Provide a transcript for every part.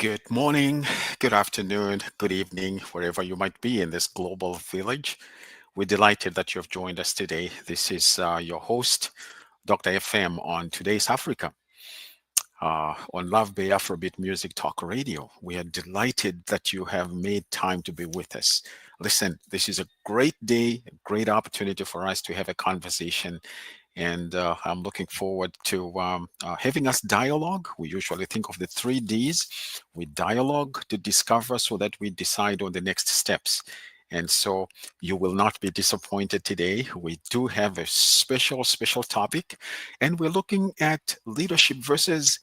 Good morning, good afternoon, good evening, wherever you might be in this global village. We're delighted that you have joined us today. This is your host, Dr. FM, on today's Africa, on Love Bay Afrobeat Music Talk Radio. We are delighted that you have made time to be with us. Listen, this is a great day, a great opportunity for us to have a conversation, and I'm looking forward to having us dialogue. We usually think of the 3 Ds. We dialogue to discover so that we decide on the next steps. And so you will not be disappointed today. We do have a special topic, and we're looking at leadership versus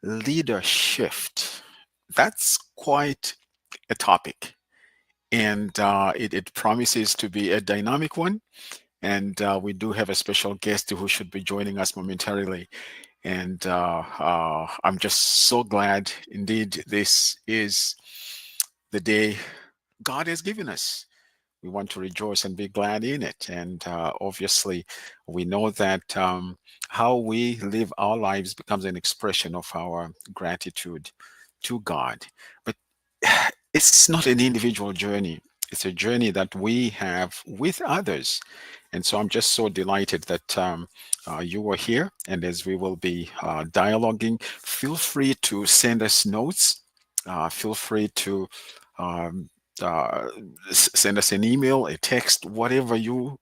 leadershift. That's quite a topic, and it promises to be a dynamic one. And we do have a special guest who should be joining us momentarily. And I'm just so glad. Indeed, this is the day God has given us. We want to rejoice and be glad in it. And obviously, we know that how we live our lives becomes an expression of our gratitude to God. But it's not an individual journey. It's a journey that we have with others. And so I'm just so delighted that you are here. And as we will be dialoguing, feel free to send us notes. Feel free to um, uh, send us an email, a text, whatever you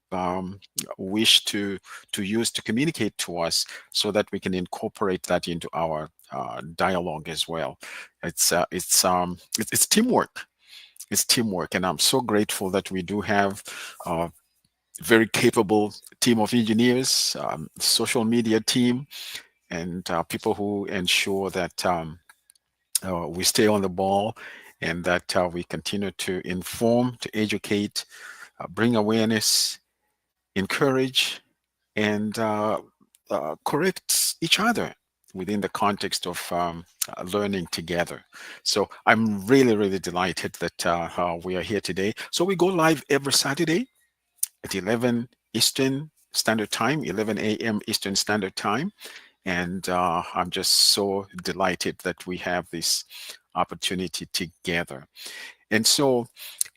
wish to use to communicate to us, so that we can incorporate that into our dialogue as well. It's teamwork. It's teamwork, and I'm so grateful that we do have a very capable team of engineers, social media team, and people who ensure that we stay on the ball, and that we continue to inform, to educate, bring awareness, encourage, and correct each other within the context of learning together. So I'm really delighted that we are here today. So we go live every Saturday at 11 Eastern Standard Time, 11 a.m. Eastern Standard Time. And I'm just so delighted that we have this opportunity together. And so,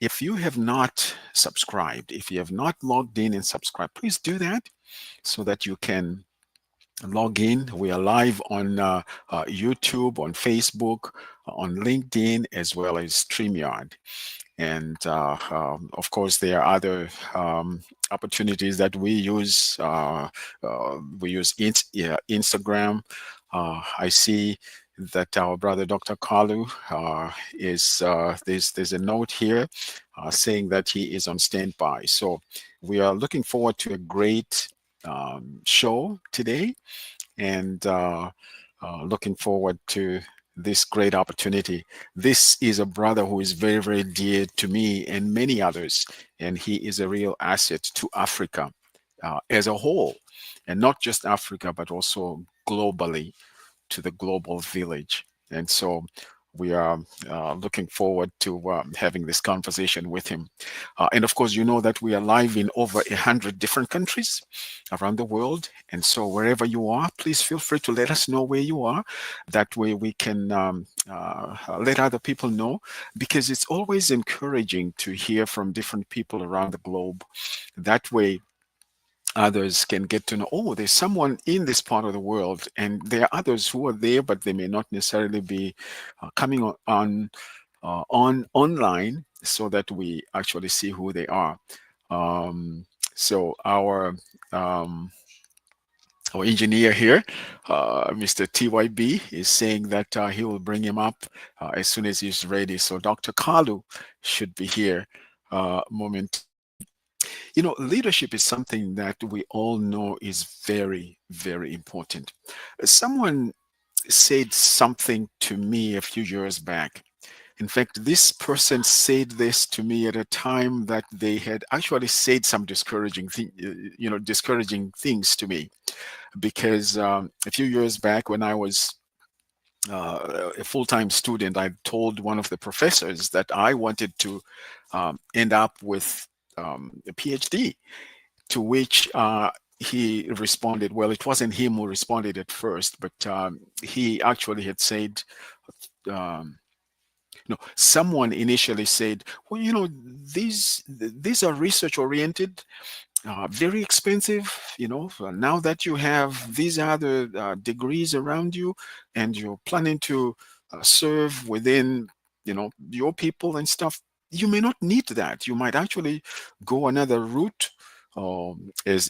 if you have not subscribed, if you have not logged in and subscribed, please do that so that you can log in. We are live on YouTube, on Facebook, on LinkedIn, as well as StreamYard. And of course, there are other opportunities that we use. We use Instagram. I see that our brother Dr. Kalu is there's a note here saying that he is on standby. So we are looking forward to a great show today, and looking forward to this great opportunity. This is a brother who is very dear to me and many others, and he is a real asset to Africa as a whole, and not just Africa, but also globally, to the global village. And so we are looking forward to having this conversation with him. And of course, you know that we are live in over 100 different countries around the world. And so wherever you are, please feel free to let us know where you are. That way we can let other people know, because it's always encouraging to hear from different people around the globe. That way, others can get to know, oh, there's someone in this part of the world, and there are others who are there, but they may not necessarily be coming on online, so that we actually see who they are. So our engineer here, Mr. TYB, is saying that he will bring him up as soon as he's ready. So Dr. Kalu should be here momentarily. You know, leadership is something that we all know is very important. Someone said something to me a few years back. In fact, this person said this to me at a time that they had actually said some discouraging things to me, because a few years back, when I was a full-time student, I told one of the professors that I wanted to end up with a PhD, to which he responded, well, it wasn't him who responded at first, but he actually had said, Someone initially said, well, these are research oriented, very expensive. Now that you have these other degrees around you, and you're planning to serve within, your people and stuff, you may not need that. You might actually go another route, or as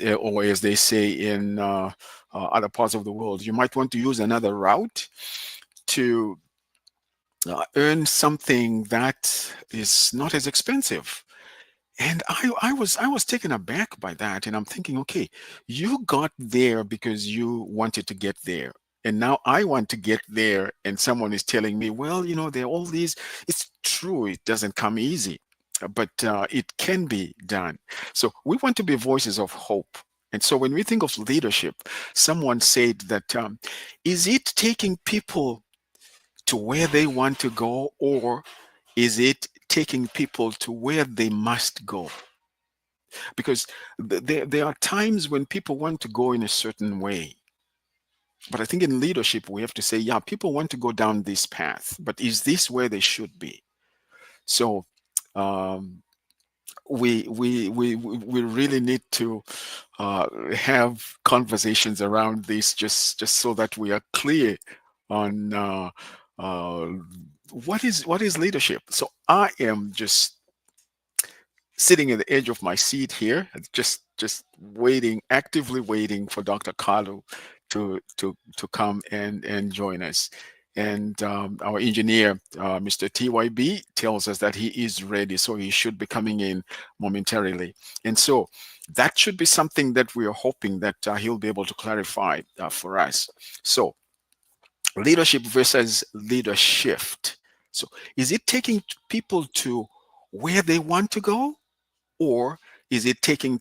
they say in other parts of the world, you might want to use another route to earn something that is not as expensive. And I was taken aback by that, and I'm thinking, okay, you got there because you wanted to get there, and now I want to get there, and someone is telling me, well, there are all these. It's true, it doesn't come easy, but it can be done. So we want to be voices of hope. And so when we think of leadership, someone said that, is it taking people to where they want to go, or is it taking people to where they must go? Because there are times when people want to go in a certain way. But I think in leadership, we have to say, yeah, people want to go down this path, but is this where they should be? So um, we really need to have conversations around this, just so that we are clear on uh, what is leadership. So I am just sitting at the edge of my seat here, just waiting, actively waiting for Dr. Kalu to come and join us. And our engineer, Mr. TYB, tells us that he is ready, so he should be coming in momentarily. And so that should be something that we are hoping that he'll be able to clarify for us. So leadership versus leadershift. So is it taking people to where they want to go, or is it taking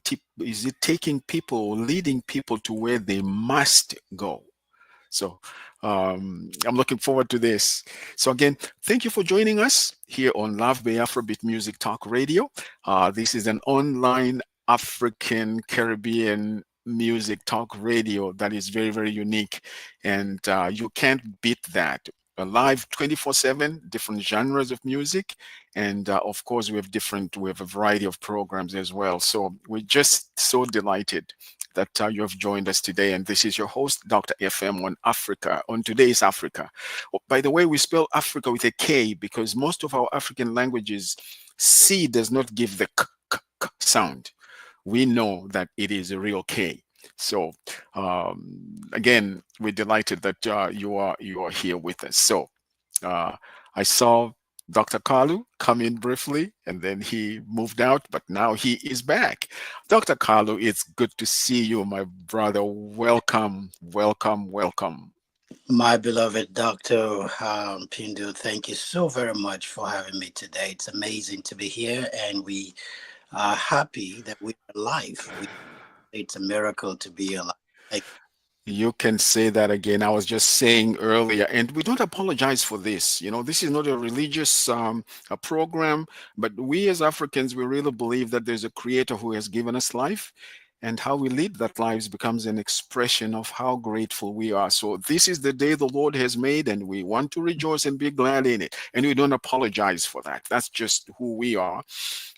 people, leading people to where they must go? So I'm looking forward to this. So again, thank you for joining us here on Love Bay Afrobeat Music Talk Radio. This is an online African Caribbean music talk radio that is very, very unique, and you can't beat that. Live 24/7, different genres of music, and of course we have a variety of programs as well. So we're just so delighted that you have joined us today. And this is your host, Dr. FM, on Africa, on Today's Africa. Oh, by the way, we spell Africa with a K because most of our African languages, C does not give the sound. We know that it is a real K. So again, we're delighted that you are here with us. So uh, I saw Dr. Kalu come in briefly, and then he moved out, but now he is back. Dr. Kalu, it's good to see you, my brother. Welcome, welcome, welcome. My beloved Dr. Pindu, thank you so very much for having me today. It's amazing to be here, and we are happy that we're alive. It's a miracle to be alive. Thank You can say that again. I was just saying earlier, and we don't apologize for this. This is not a religious a program, but we as Africans, we really believe that there's a creator who has given us life, and how we lead that lives becomes an expression of how grateful we are. So this is the day the Lord has made, and we want to rejoice and be glad in it. And we don't apologize for that. That's just who we are.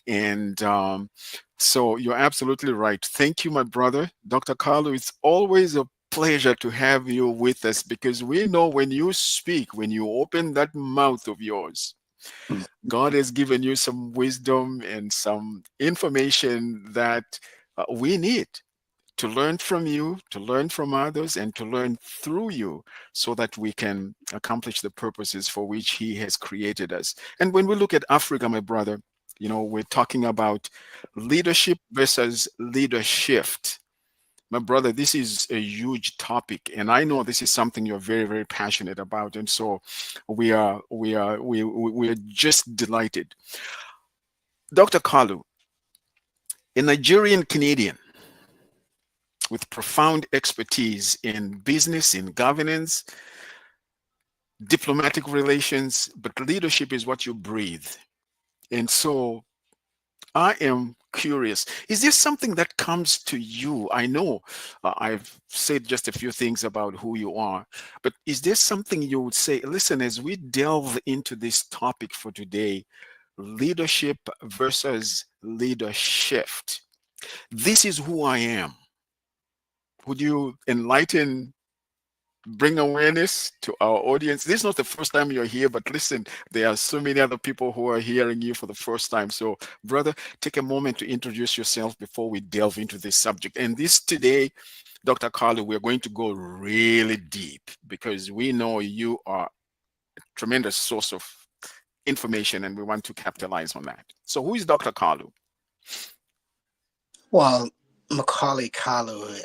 And so you're absolutely right. Thank you, my brother. Dr. Carlo, it's always a pleasure to have you with us, because we know when you speak, when you open that mouth of yours, you. God has given you some wisdom and some information that we need to learn from you, to learn from others, and to learn through you, so that we can accomplish the purposes for which He has created us. And when we look at Africa, my brother, we're talking about leadership versus leadershift. My brother, this is a huge topic, and I know this is something you're very, very passionate about. And so we are just delighted. Dr. Kalu, a Nigerian Canadian with profound expertise in business, in governance, diplomatic relations, but leadership is what you breathe. And so I am curious. Is there something that comes to you? I know I've said just a few things about who you are, but is there something you would say? Listen, as we delve into this topic for today, leadership versus leadership, this is who I am. Would you enlighten, bring awareness to our audience? This is not the first time you're here, but listen, there are so many other people who are hearing you for the first time. So, brother, take a moment to introduce yourself before we delve into this subject. And this today, Dr. Kalu, we're going to go really deep because we know you are a tremendous source of information and we want to capitalize on that. So, who is Dr. Kalu? Well, Macaulay Kalu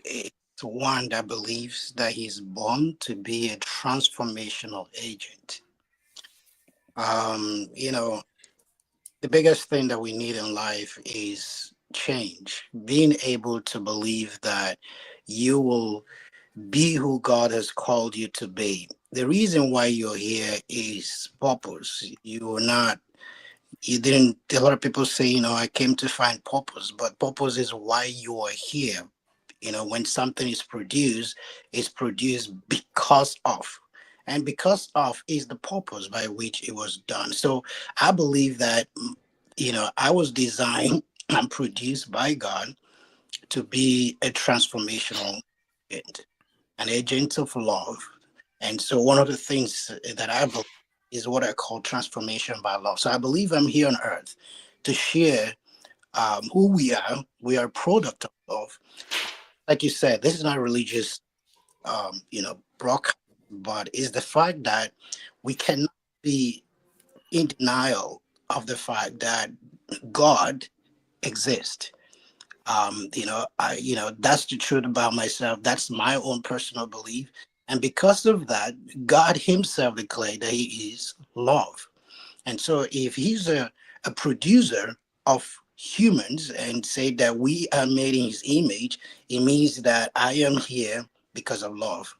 is one that believes that he's born to be a transformational agent. You know, the biggest thing that we need in life is change. Being able to believe that you will be who God has called you to be. The reason why you're here is purpose. You are not, you didn't, a lot of people say, I came to find purpose, but purpose is why you are here. When something is produced, it's produced because of. And because of is the purpose by which it was done. So I believe that, I was designed and produced by God to be a transformational agent, an agent of love. And so one of the things that I believe is what I call transformation by love. So I believe I'm here on earth to share who we are. We are a product of love. Like you said, this is not religious, broadcast, but it's the fact that we cannot be in denial of the fact that God exists. That's the truth about myself. That's my own personal belief. And because of that, God himself declared that he is love. And so if he's a producer of humans and say that we are made in his image, it means that I am here because of love.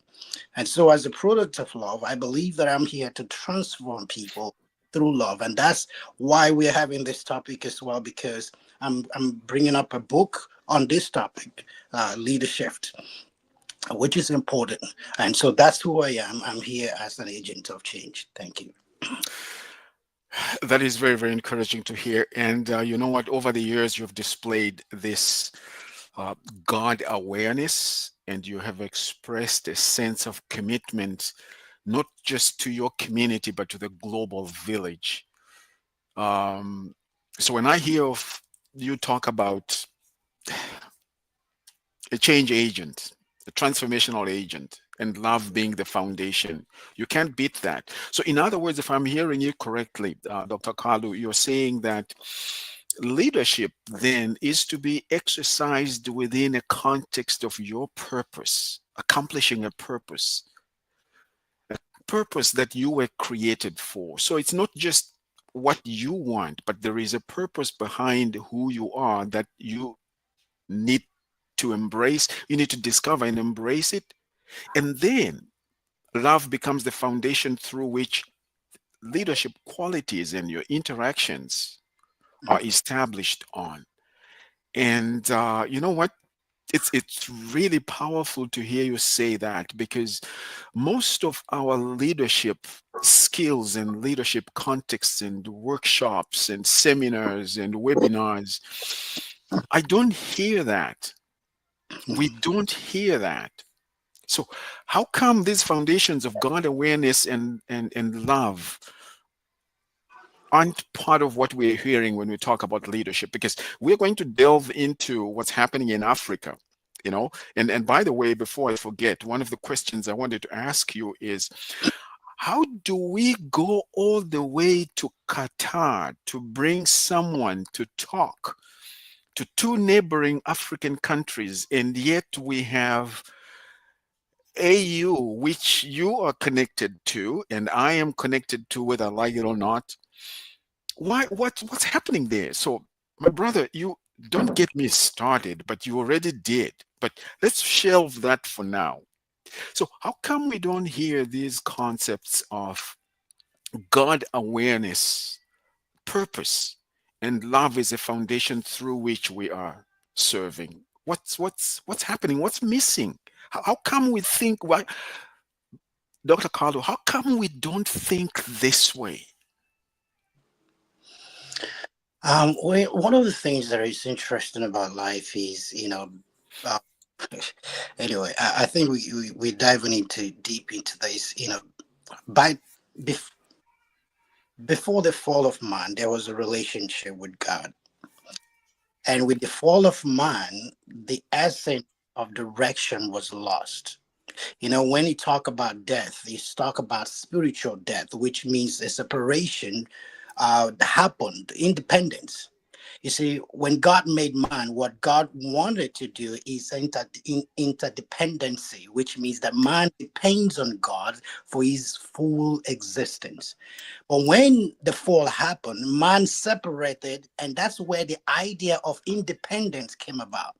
And so, as a product of love, I believe that I'm here to transform people through love. And that's why we're having this topic as well, because I'm bringing up a book on this topic, Leadershift, which is important. And so that's who I am. I'm here as an agent of change. Thank you. That is very, very encouraging to hear. And you know what? Over the years, you've displayed this uh, God awareness and you have expressed a sense of commitment, not just to your community, but to the global village. Um, so when I hear of you talk about a change agent, a transformational agent, and love being the foundation. You can't beat that. So, in other words, if I'm hearing you correctly, Dr. Kalu, you're saying that leadership then is to be exercised within a context of your purpose, accomplishing a purpose that you were created for. So, it's not just what you want, but there is a purpose behind who you are that you need to embrace, you need to discover and embrace it. And then love becomes the foundation through which leadership qualities and your interactions are established on. And you know what? It's really powerful to hear you say that because most of our leadership skills and leadership contexts and workshops and seminars and webinars, I don't hear that. We don't hear that. So how come these foundations of God awareness and love aren't part of what we're hearing when we talk about leadership? Because we're going to delve into what's happening in Africa, you know. And by the way, before I forget, one of the questions I wanted to ask you is how do we go all the way to Qatar to bring someone to talk to two neighboring African countries, and yet we have AU, which you are connected to, and I am connected to, whether I like it or not. What's happening there? So, my brother, you don't get me started, but you already did. But let's shelve that for now. So, how come we don't hear these concepts of God awareness, purpose, and love is a foundation through which we are serving. What's happening? What's missing? How come we think? Why, Dr. Carlo? How come we don't think this way? One of the things that is interesting about life is, uh, anyway, I think we're diving into deep into this. By bef- before the fall of man, there was a relationship with God, and with the fall of man, the essence of direction was lost. When you talk about death, you talk about spiritual death, which means a separation happened, independence. You see, when God made man, what God wanted to do is interdependency, which means that man depends on God for his full existence. But when the fall happened, man separated, and that's where the idea of independence came about,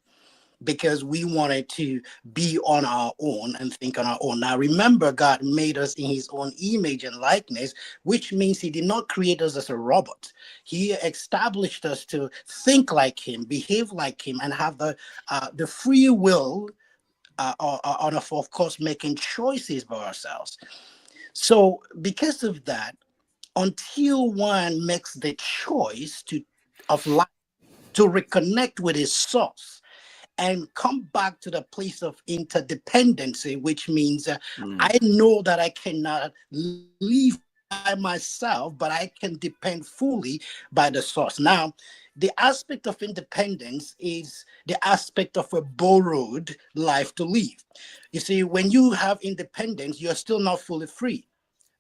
because we wanted to be on our own and think on our own. Now, remember, God made us in his own image and likeness, which means he did not create us as a robot. He established us to think like him, behave like him, and have the free will, on of course, making choices by ourselves. So, because of that, until one makes the choice of life to reconnect with his source and come back to the place of interdependency, which means Mm, I know that I cannot live by myself, but I can depend fully by the source. Now, the aspect of independence is the aspect of a borrowed life to live. You see, when you have independence, you're still not fully free,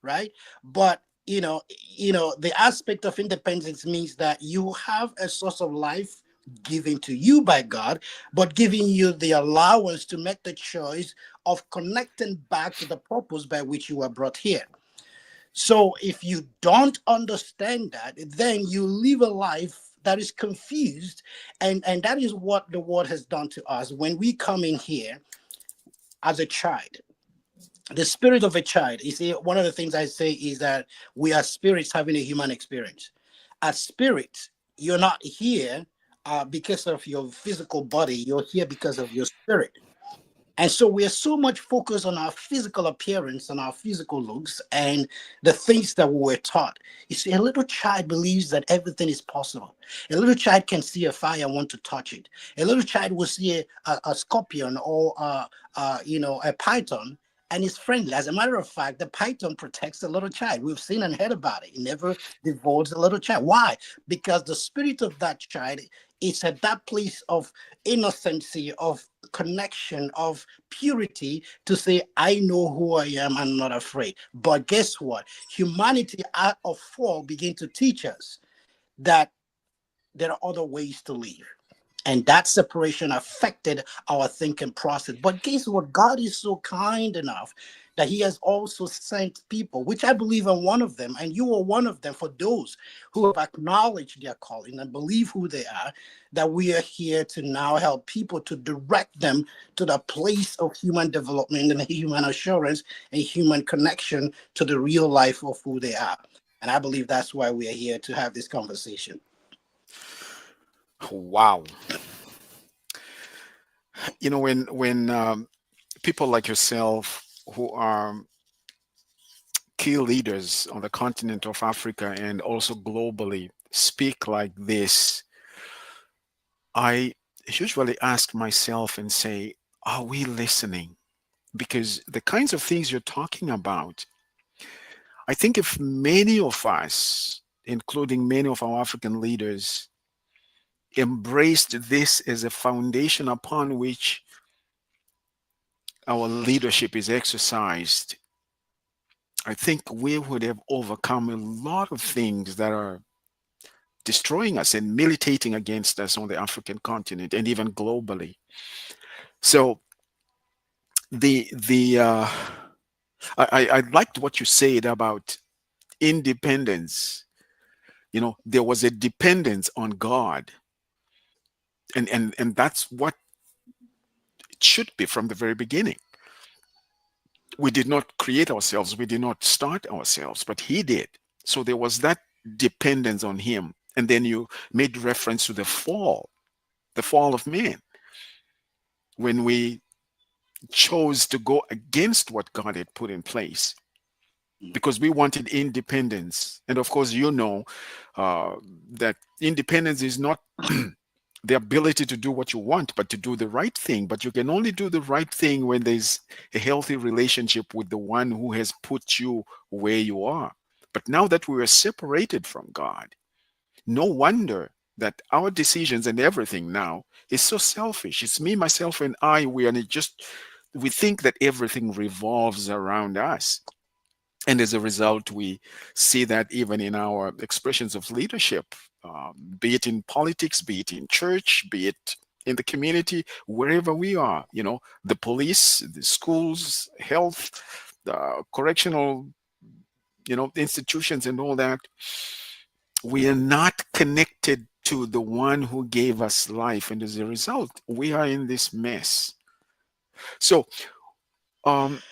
right? But the aspect of independence means that you have a source of life given to you by God, but giving you the allowance to make the choice of connecting back to the purpose by which you were brought here. So if you don't understand that, then you live a life that is confused, and that is what the world has done to us when we come in here as a child. The spirit of a child. You see, one of the things I say is that we are spirits having a human experience. As spirits, you're not here because of your physical body, you're here because of your spirit. And so we are so much focused on our physical appearance and our physical looks and the things that we were taught. You see, a little child believes that everything is possible. A little child can see a fire and want to touch it. A little child will see a scorpion or a python and is friendly. As a matter of fact, the python protects the little child. We've seen and heard about it. It never devours the little child. Why? Because the spirit of that child is at that place of innocency, of connection, of purity, to say, I know who I am, I'm not afraid. But guess what? Humanity out of fall begin to teach us that there are other ways to live. And that separation affected our thinking process. But guess what? God is so kind enough that he has also sent people, which I believe are one of them, and you are one of them, for those who have acknowledged their calling and believe who they are, that we are here to now help people to direct them to the place of human development and human assurance and human connection to the real life of who they are. And I believe that's why we are here to have this conversation. wow. When people like yourself who are key leaders on the continent of Africa and also globally speak like this, I usually ask myself and say, are we listening? Because the kinds of things you're talking about, I think if many of us, including many of our African leaders, embraced this as a foundation upon which our leadership is exercised, I think we would have overcome a lot of things that are destroying us and militating against us on the African continent and even globally. So the I liked what you said about independence. There was a dependence on God, and that's what it should be from the very beginning. We did not create ourselves, we did not start ourselves, but He did. So there was that dependence on Him. And then you made reference to the fall of man, when we chose to go against what God had put in place because we wanted independence. And of course, uh, that independence is not the ability to do what you want, but to do the right thing. But you can only do the right thing when there's a healthy relationship with the one who has put you where you are. But now that we are separated from God, no wonder that our decisions and everything now is so selfish. It's me, myself, and I. We think that everything revolves around us. And as a result, we see that even in our expressions of leadership, be it in politics, be it in church, be it in the community, wherever we are, the police, the schools, health, correctional, institutions, and all that, we are not connected to the one who gave us life. And as a result, we are in this mess. So, um,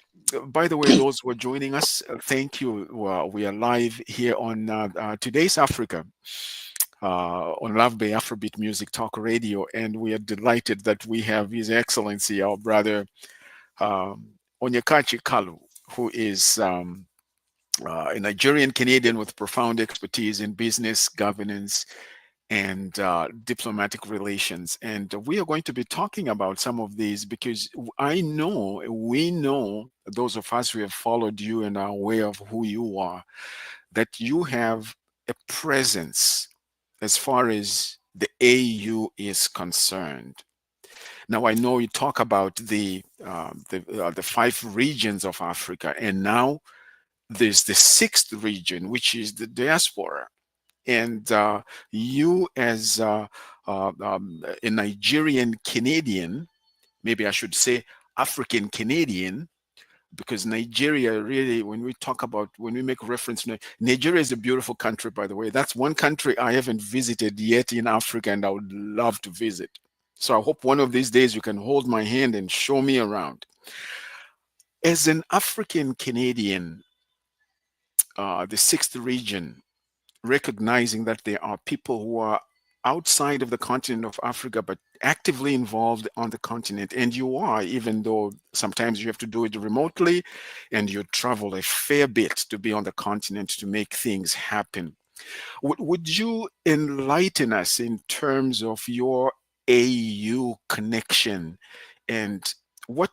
by the way, those who are joining us, thank you. We are live here on Today's Africa on Love Bay Afrobeat Music Talk Radio, and we are delighted that we have His Excellency, our brother Onyekachi Kalu, who is a Nigerian Canadian with profound expertise in business, governance, and diplomatic relations. And we are going to be talking about some of these because we know, those of us who have followed you and are aware of who you are, that you have a presence as far as the AU is concerned. Now, I know you talk about the five regions of Africa, and now there's the sixth region, which is the diaspora. And you, as a Nigerian Canadian, maybe I should say African Canadian, because Nigeria really, when we make reference to Nigeria is a beautiful country, by the way. That's one country I haven't visited yet in Africa, and I would love to visit. So I hope one of these days you can hold my hand and show me around. As an African Canadian, the sixth region, recognizing that there are people who are outside of the continent of Africa, but actively involved on the continent. And you are, even though sometimes you have to do it remotely and you travel a fair bit to be on the continent to make things happen. Would you enlighten us in terms of your AU connection and what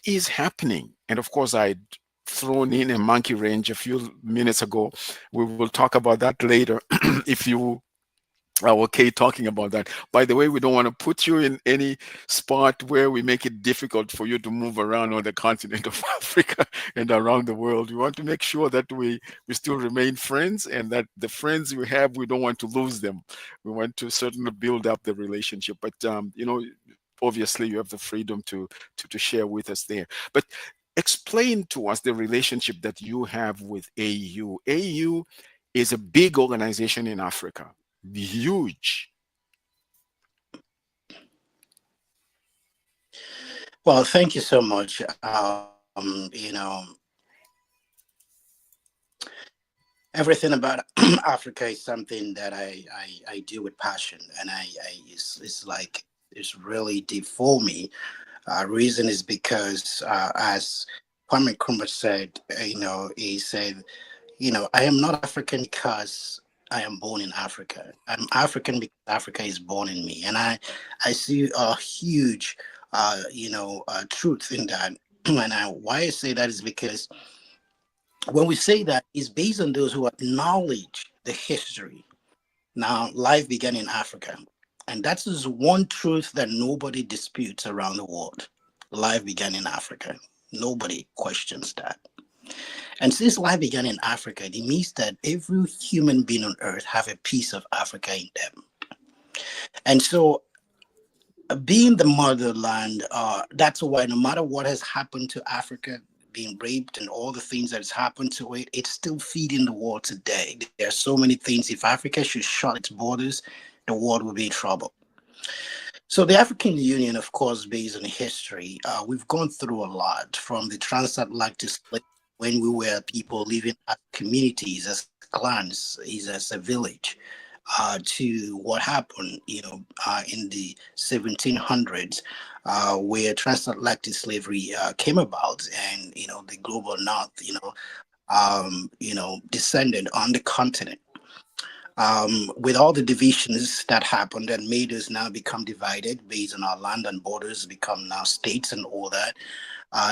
is happening? And of course, I'd thrown in a monkey wrench a few minutes ago. We will talk about that later if you are okay talking about that. By the way, we don't want to put you in any spot where we make it difficult for you to move around on the continent of Africa and around the world. We want to make sure that we still remain friends, and that the friends we have, we don't want to lose them. We want to certainly build up the relationship. But obviously you have the freedom to share with us there. But explain to us the relationship that you have with AU. AU is a big organization in Africa, huge. Well, thank you so much. Everything about Africa is something that I do with passion, and it's like it's really deep for me. Reason is because, as Kwame Nkrumah said, he said, I am not African because I am born in Africa. I'm African because Africa is born in me, and I see a huge, truth in that. And why I say that is because when we say that, it's based on those who acknowledge the history. Now, life began in Africa, and that is one truth that nobody disputes around the world. Life began in Africa. Nobody questions that. And since life began in Africa, it means that every human being on earth have a piece of Africa in them. And so, being the motherland, that's why no matter what has happened to Africa, being raped and all the things that has happened to it, it's still feeding the world today. There are so many things. If Africa should shut its borders, the world will be in trouble. So the African Union, of course, based on history, we've gone through a lot from the transatlantic slave when we were people living as communities, as clans, is as a village to what happened, in the 1700s, where transatlantic slavery came about, and the global north, descended on the continent. With all the divisions that happened and made us now become divided based on our land and borders, become now states and all that,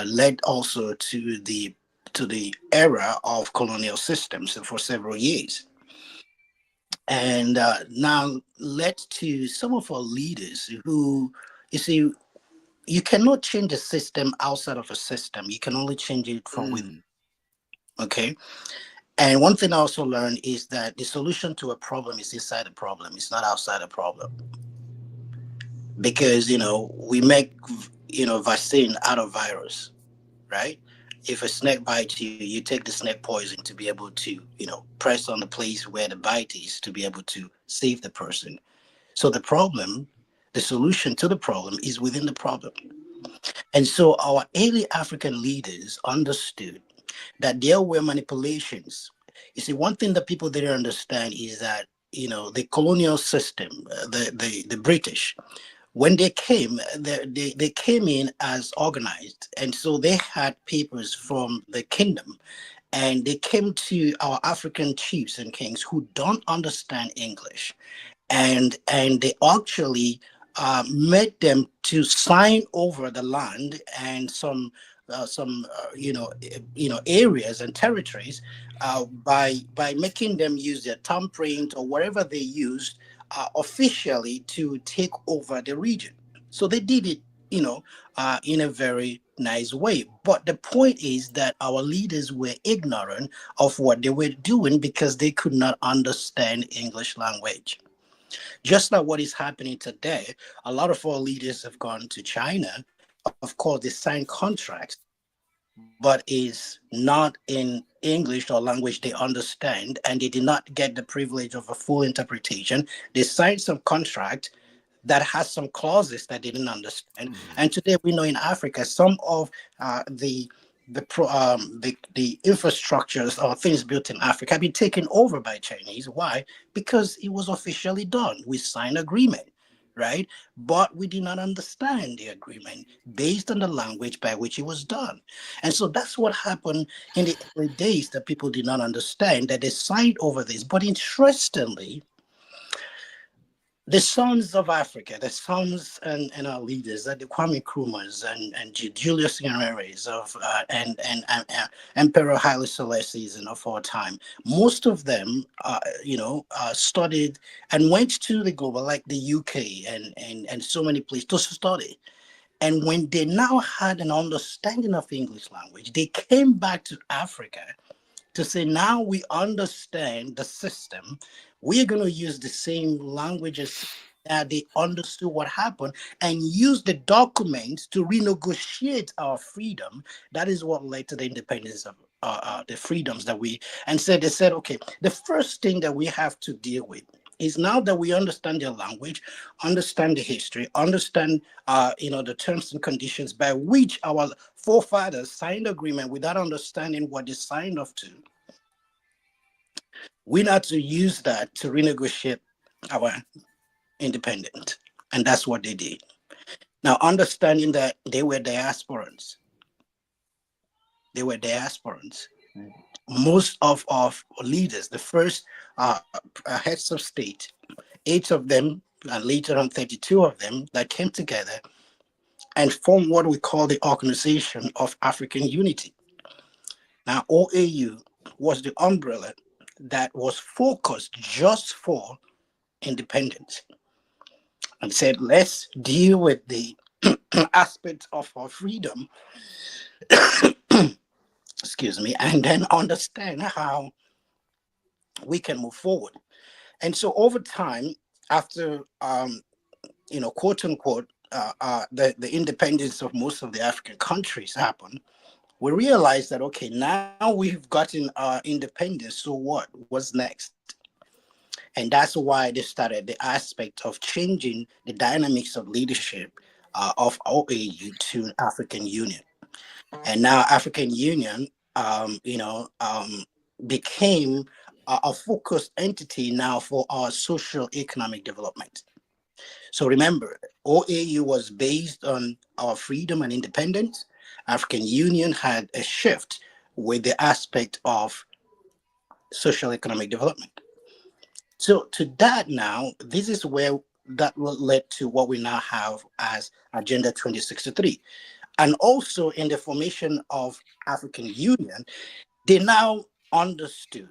led also to the era of colonial systems for several years, and now led to some of our leaders who, you see, you cannot change a system outside of a system. You can only change it from within. Mm. Okay. And one thing I also learned is that the solution to a problem is inside the problem. It's not outside the problem. Because, we make, vaccine out of virus, right? If a snake bites you, you take the snake poison to be able to, press on the place where the bite is to be able to save the person. So the solution to the problem is within the problem. And so our early African leaders understood that there were manipulations. You see, one thing that people didn't understand is that, the colonial system, the British, when they came, they came in as organized. And so they had papers from the kingdom, and they came to our African chiefs and kings who don't understand English, and they actually made them to sign over the land and some areas and territories, by making them use their thumbprint or whatever they used officially to take over the region. So they did it, in a very nice way. But the point is that our leaders were ignorant of what they were doing because they could not understand English language. Just like what is happening today, a lot of our leaders have gone to China. Of course, they sign contracts, but is not in English or language they understand, and they did not get the privilege of a full interpretation. They signed some contract that has some clauses that they didn't understand. And today we know in Africa, some of the infrastructures or things built in Africa have been taken over by Chinese. Why? Because it was officially done. We signed agreement, right? But we did not understand the agreement based on the language by which it was done. And so that's what happened in the early days, that people did not understand that they signed over this. But interestingly, the sons of Africa, the sons and our leaders, the Kwame Nkrumahs and Julius Nyerere and Emperor Haile Selassie's and of our time, most of them, studied and went to the global, like the UK and so many places to study. And when they now had an understanding of English language, they came back to Africa to say, now we understand the system. We're going to use the same languages that they understood what happened, and use the documents to renegotiate our freedom. That is what led to the independence of the freedoms that we, and said, they said, okay, the first thing that we have to deal with is, now that we understand their language, understand the history, understand the terms and conditions by which our forefathers signed agreement without understanding what they signed off to, we need to use that to renegotiate our independence. And that's what they did. Now, understanding that they were diasporans. Most of our leaders, the first heads of state, 8 of them, and later on 32 of them, that came together and formed what we call the Organization of African Unity. Now, OAU was the umbrella that was focused just for independence, and said, let's deal with the aspects of our freedom, excuse me, and then understand how we can move forward. And so over time, after, quote unquote, the independence of most of the African countries happened, we realized that, okay, now we've gotten our independence. So what's next? And that's why they started the aspect of changing the dynamics of leadership of OAU to African Union. And now African Union, became a focused entity now for our social economic development. So remember, OAU was based on our freedom and independence. African Union had a shift with the aspect of social economic development. So to that now, this is where that will lead to what we now have as Agenda 2063. And also in the formation of African Union, they now understood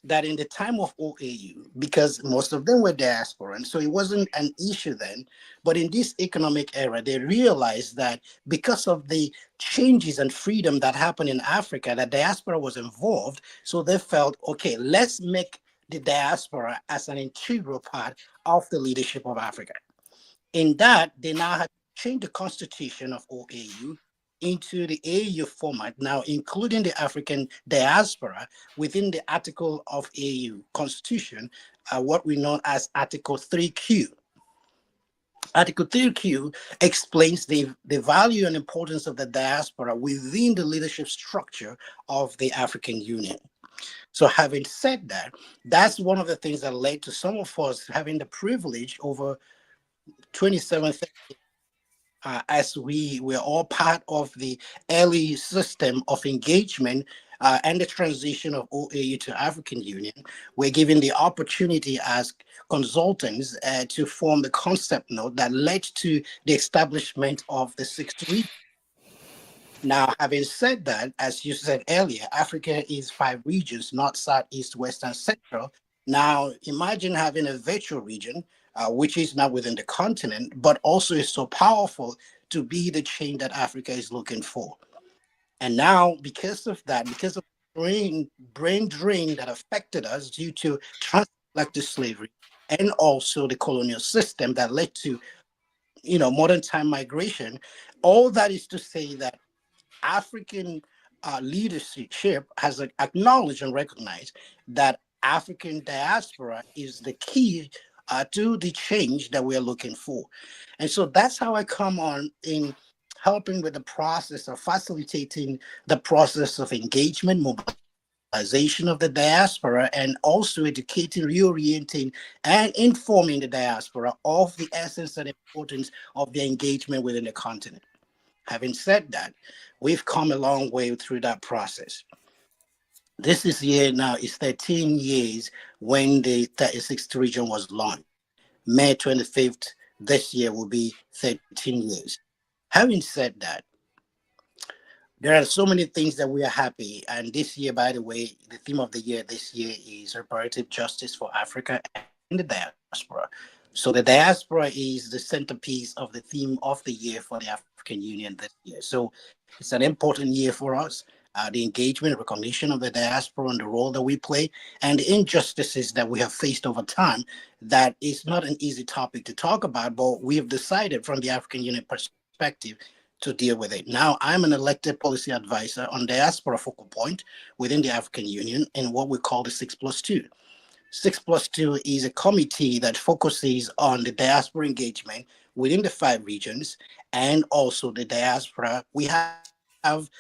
that in the time of OAU, because most of them were diasporan, so it wasn't an issue then. But in this economic era, they realized that because of the changes and freedom that happened in Africa, that diaspora was involved. So they felt, okay, let's make the diaspora as an integral part of the leadership of Africa. In that, they now have changed the constitution of OAU into the AU format, now including the African diaspora within the article of AU constitution, what we know as Article 3Q. Article 3Q explains the value and importance of the diaspora within the leadership structure of the African Union. So, having said that, that's one of the things that led to some of us having the privilege over 27 as we were all part of the early system of engagement and the transition of OAU to African Union. We're given the opportunity as consultants to form the concept note that led to the establishment of the sixth region. Now, having said that, as you said earlier, Africa is five regions: north, south, east, west, and central. Now, imagine having a virtual region, which is not within the continent, but also is so powerful to be the change that Africa is looking for. And now, because of that, because of brain drain that affected us due to transatlantic slavery and also the colonial system that led to, modern time migration, all that is to say that African leadership has acknowledged and recognized that African diaspora is the key to the change that we're looking for. And so that's how I come on in helping with the process of facilitating the process of engagement, mobilization of the diaspora, and also educating, reorienting, and informing the diaspora of the essence and importance of their engagement within the continent. Having said that, we've come a long way through that process. This is year now is 13 years when the 36th region was launched. May 25th this year will be 13 years. Having said that, there are so many things that we are happy. And this year, by the way, the theme of the year this year is reparative justice for Africa and the diaspora. So the diaspora is the centerpiece of the theme of the year for the African Union this year. So it's an important year for us. The engagement, recognition of the diaspora and the role that we play, and the injustices that we have faced over time. That is not an easy topic to talk about, but we have decided from the African Union perspective to deal with it. Now, I'm an elected policy advisor on diaspora focal point within the African Union in what we call the 6+2. 6+2 is a committee that focuses on the diaspora engagement within the five regions and also the diaspora. We have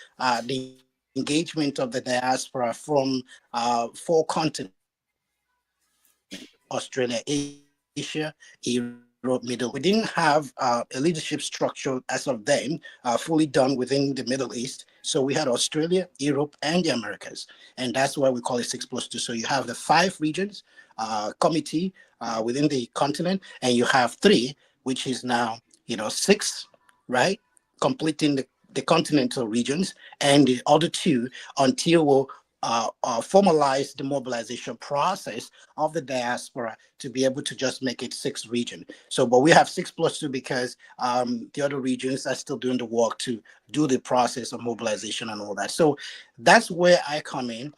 the engagement of the diaspora from four continents: Australia, Asia, Europe, Middle East. So we didn't have a leadership structure as of then fully done within the Middle East. So we had Australia, Europe, and the Americas. And that's why we call it 6+2. So you have the five regions committee within the continent, and you have three, which is now, six, right? Completing the continental regions, and the other two until we'll formalize the mobilization process of the diaspora to be able to just make it six region. So, but we have 6+2 because the other regions are still doing the work to do the process of mobilization and all that. So that's where I come in.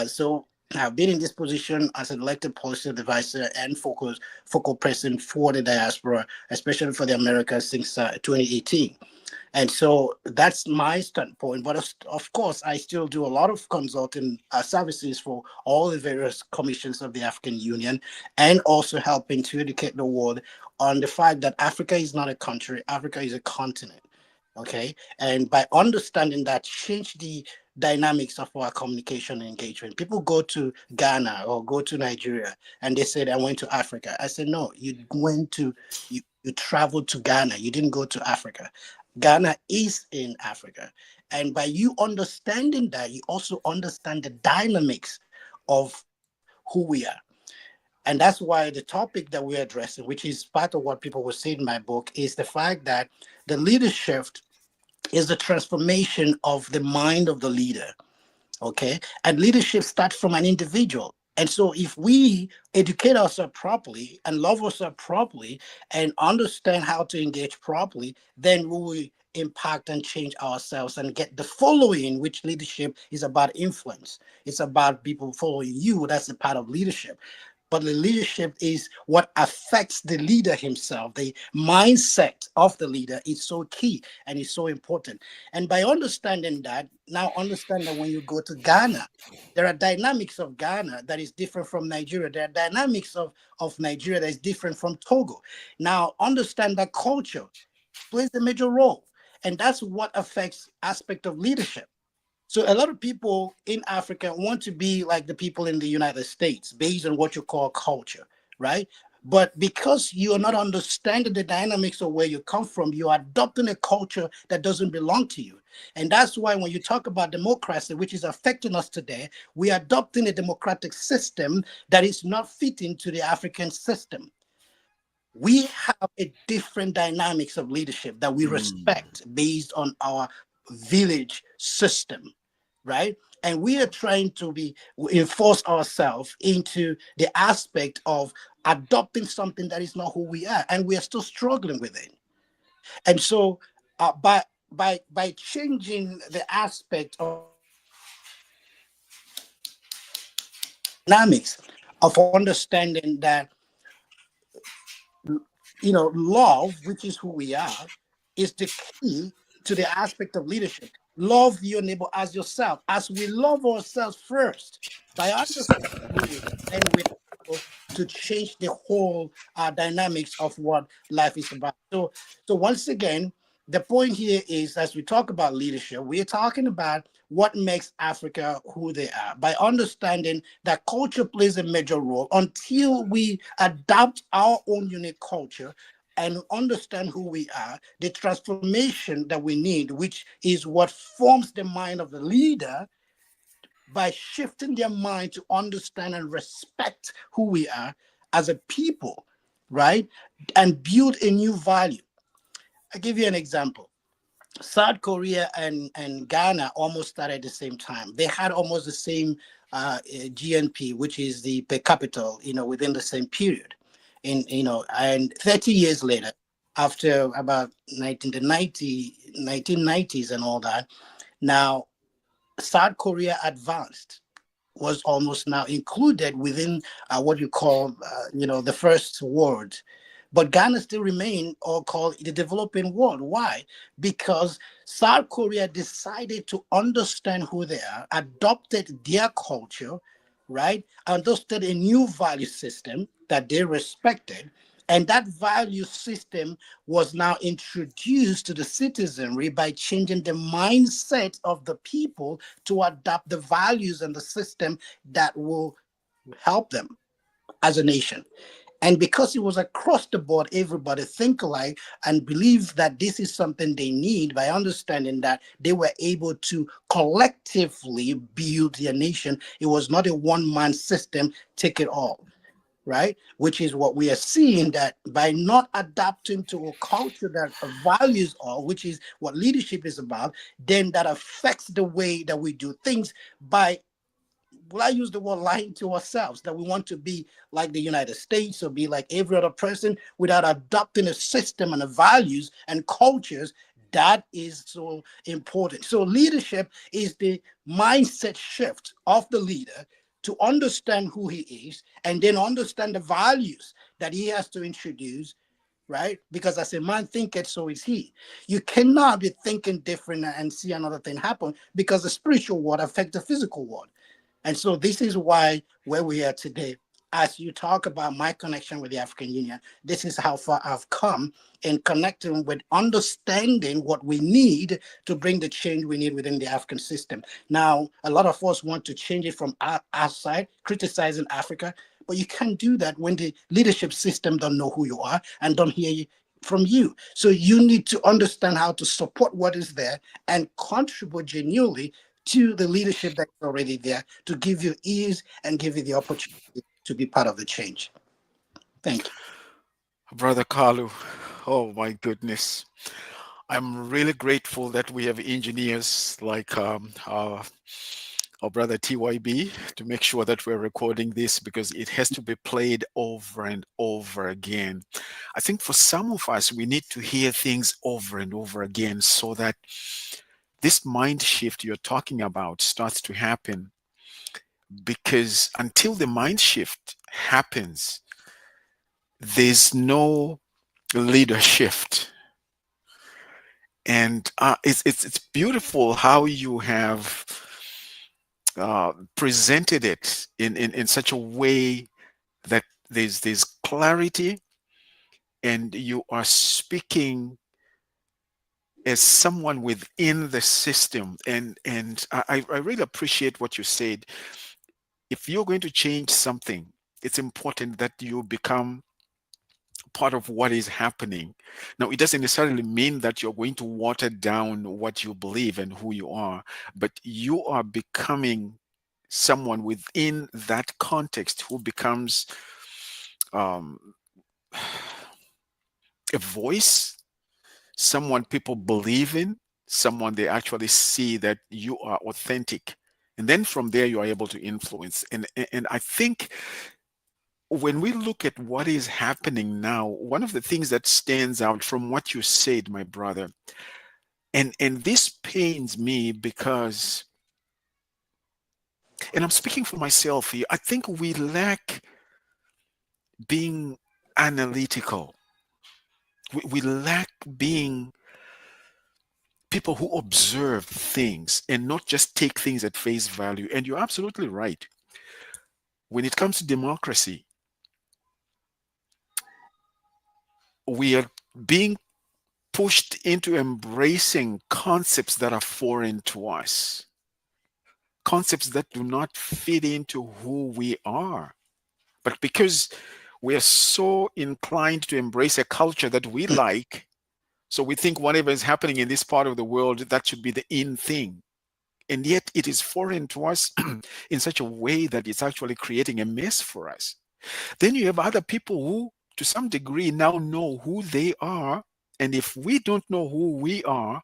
So I've been in this position as an elected policy advisor and focal person for the diaspora, especially for the Americas since 2018. And so that's my standpoint. But of course, I still do a lot of consulting services for all the various commissions of the African Union, and also helping to educate the world on the fact that Africa is not a country, Africa is a continent. Okay. And by understanding that, change the dynamics of our communication and engagement. People go to Ghana or go to Nigeria and they said, I went to Africa. I said, no, you traveled to Ghana. You didn't go to Africa. Ghana is in Africa. And by you understanding that, you also understand the dynamics of who we are. And that's why the topic that we're addressing, which is part of what people will see in my book, is the fact that the leadership is the transformation of the mind of the leader. Okay. And leadership starts from an individual. And so if we educate ourselves properly and love ourselves properly and understand how to engage properly, then we will impact and change ourselves and get the following, which leadership is about influence. It's about people following you. That's a part of leadership. But the leadership is what affects the leader himself. The mindset of the leader is so key and is so important. And by understanding that, now understand that when you go to Ghana, there are dynamics of Ghana that is different from Nigeria. There are dynamics of Nigeria that is different from Togo. Now understand that culture plays a major role. And that's what affects aspect of leadership. So a lot of people in Africa want to be like the people in the United States based on what you call culture, right? But because you are not understanding the dynamics of where you come from, you are adopting a culture that doesn't belong to you. And that's why when you talk about democracy, which is affecting us today, we are adopting a democratic system that is not fitting to the African system. We have a different dynamics of leadership that we Mm. respect based on our village system, right? And we are trying to be enforce ourselves into the aspect of adopting something that is not who we are, and we are still struggling with it. And so, by changing the aspect of understanding dynamics of understanding that love, which is who we are, is the key to the aspect of leadership. Love your neighbor as yourself. As we love ourselves first, by understanding who we are, then we're able to change the whole dynamics of what life is about. So once again, the point here is, as we talk about leadership, we're talking about what makes Africa who they are by understanding that culture plays a major role. Until we adapt our own unique culture and understand who we are, the transformation that we need, which is what forms the mind of the leader, by shifting their mind to understand and respect who we are as a people, right? And build a new value. I'll give you an example. South Korea and Ghana almost started at the same time. They had almost the same GNP, which is the per capita, within the same period. And 30 years later, after about 1990s and all that, now South Korea advanced, was almost now included within what you call, the first world. But Ghana still remain or called the developing world. Why? Because South Korea decided to understand who they are, adopted their culture, right? Understood a new value system that they respected. And that value system was now introduced to the citizenry by changing the mindset of the people to adopt the values and the system that will help them as a nation. And because it was across the board, everybody think alike and believe that this is something they need, by understanding that they were able to collectively build their nation. It was not a one-man system, take it all, right? Which is what we are seeing, that by not adapting to a culture that values all, which is what leadership is about, then that affects the way that we do things by, will I use the word, lying to ourselves, that we want to be like the United States or be like every other person without adopting a system and the values and cultures that is so important. So leadership is the mindset shift of the leader to understand who he is and then understand the values that he has to introduce, right? Because as a man thinketh, so is he. You cannot be thinking different and see another thing happen, because the spiritual world affects the physical world. And so this is why where we are today. as you talk about my connection with the African Union, this is how far I've come in connecting with understanding what we need to bring the change we need within the African system. Now, a lot of us want to change it from our side, criticizing Africa, but you can't do that when the leadership system don't know who you are and don't hear you from you. So you need to understand how to support what is there and contribute genuinely to the leadership that's already there to give you ease and give you the opportunity to be part of the change. Thank you. Brother Kalu, oh my goodness. I'm really grateful that we have engineers like our brother TYB to make sure that we're recording this because it has to be played over and over again. I think for some of us, we need to hear things over and over again so that this mind shift you're talking about starts to happen. Because until the mind shift happens, there's no leadership. And it's beautiful how you have presented it in such a way that there's clarity, and you are speaking as someone within the system. And I really appreciate what you said. If you're going to change something, it's important that you become part of what is happening. Now, it doesn't necessarily mean that you're going to water down what you believe and who you are, but you are becoming someone within that context who becomes um, a voice, someone people believe in, someone they actually see that you are authentic. And then from there, you are able to influence. And I think when we look at what is happening now, one of the things that stands out from what you said, my brother, and this pains me because, and I'm speaking for myself here, I think we lack being analytical. We lack being people who observe things and not just take things at face value. And you're absolutely right. When it comes to democracy, we are being pushed into embracing concepts that are foreign to us, concepts that do not fit into who we are. But because we are so inclined to embrace a culture that we like, so we think whatever is happening in this part of the world, that should be the in thing. And yet it is foreign to us in such a way that it's actually creating a mess for us. Then you have other people who, to some degree, now know who they are. And if we don't know who we are,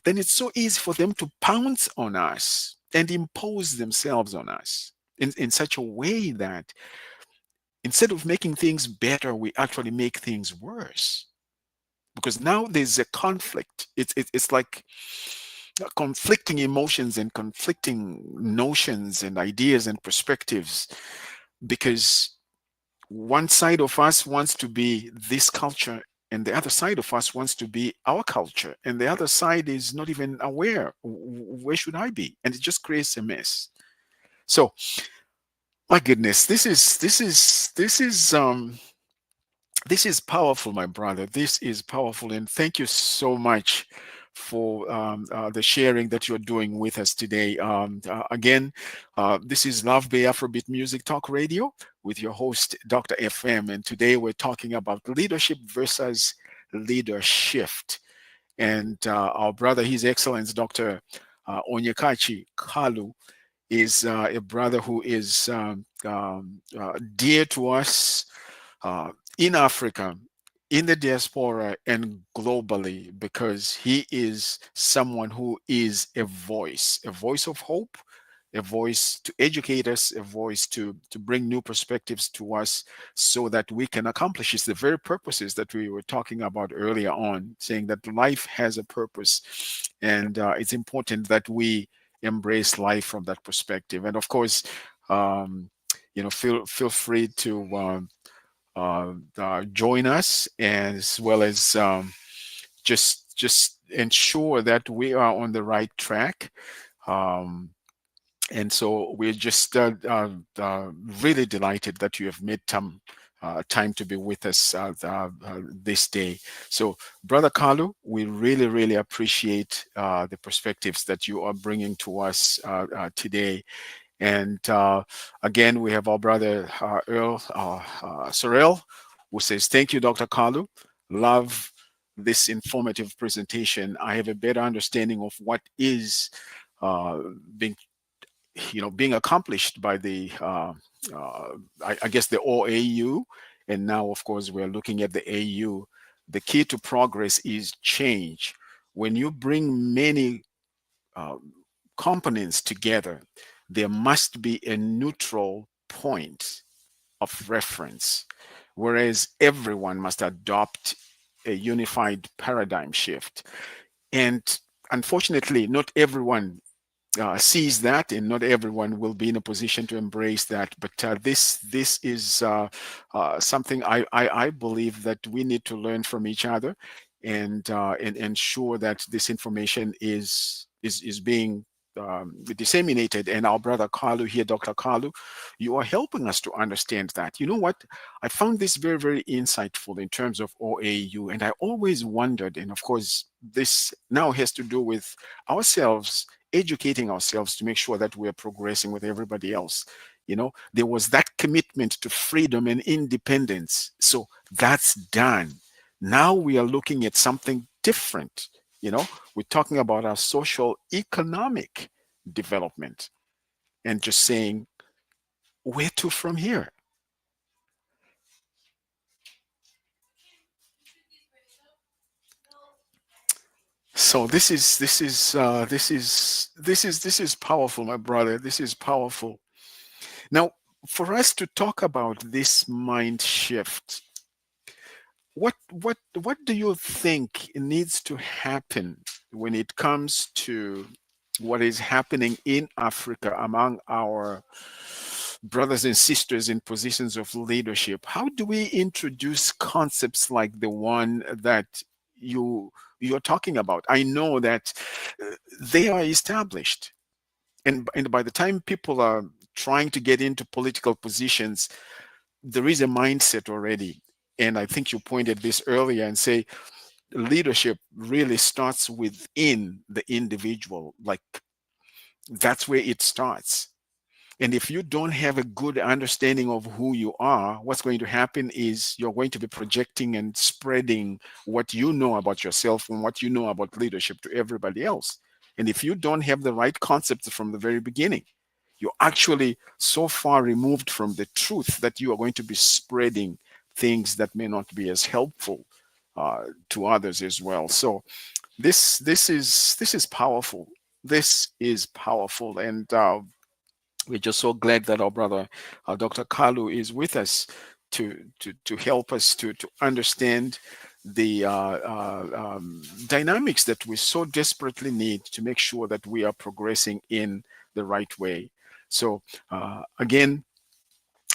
then it's so easy for them to pounce on us and impose themselves on us in such a way that instead of making things better, we actually make things worse. Because now there's a conflict. It's like conflicting emotions and conflicting notions and ideas and perspectives, because one side of us wants to be this culture and the other side of us wants to be our culture, and the other side is not even aware, where should I be? And it just creates a mess. So my goodness, this is powerful, my brother. This is powerful, and thank you so much for the sharing that you're doing with us today. Again, this is Love Bay Afrobeat Music Talk Radio with your host, Dr. FM, and today we're talking about leadership versus leadershift. And our brother, His Excellence Dr. Onyekachi Kalu, is a brother who is dear to us uh, in Africa, in the diaspora, and globally, because he is someone who is a voice of hope, a voice to educate us, a voice to bring new perspectives to us so that we can accomplish it's the very purposes that we were talking about earlier on, saying that life has a purpose. And it's important that we embrace life from that perspective. And of course, um, feel free to join us, as well as just ensure that we are on the right track. Um, And so we're just really delighted that you have made time to be with us this day. So, Brother Kalu, we really, really appreciate the perspectives that you are bringing to us today. And again, we have our brother Earl Sorrell, who says, "Thank you, Dr. Kalu. Love this informative presentation. I have a better understanding of what is uh, being being accomplished by the I guess the OAU, and now of course we're looking at the AU. The key to progress is change. When you bring many uh, components together, there must be a neutral point of reference, whereas everyone must adopt a unified paradigm shift. And unfortunately, not everyone sees that, and not everyone will be in a position to embrace that. But this is something I believe that we need to learn from each other, and ensure that this information is being disseminated. And our brother Kalu here, Dr. Kalu, you are helping us to understand that. You know what? I found this very, very insightful in terms of OAU, and I always wondered, and of course, this now has to do with ourselves educating ourselves to make sure that we're progressing with everybody else. There was that commitment to freedom and independence. So that's done. Now we are looking at something different. We're talking about our social economic development and just saying, where to from here? So this is powerful, my brother. This is powerful. Now, for us to talk about this mind shift, what do you think needs to happen when it comes to what is happening in Africa among our brothers and sisters in positions of leadership? How do we introduce concepts like the one that you're talking about? I know that they are established, and by the time people are trying to get into political positions, there is a mindset already. And I think you pointed this earlier and say leadership really starts within the individual. Like, that's where it starts. And if you don't have a good understanding of who you are, what's going to happen is you're going to be projecting and spreading what you know about yourself and what you know about leadership to everybody else. And if you don't have the right concepts from the very beginning, you're actually so far removed from the truth that you are going to be spreading things that may not be as helpful to others as well. So this is powerful. This is powerful, and we're just so glad that our brother Dr. Kalu is with us to help us to understand the dynamics that we so desperately need to make sure that we are progressing in the right way. So again,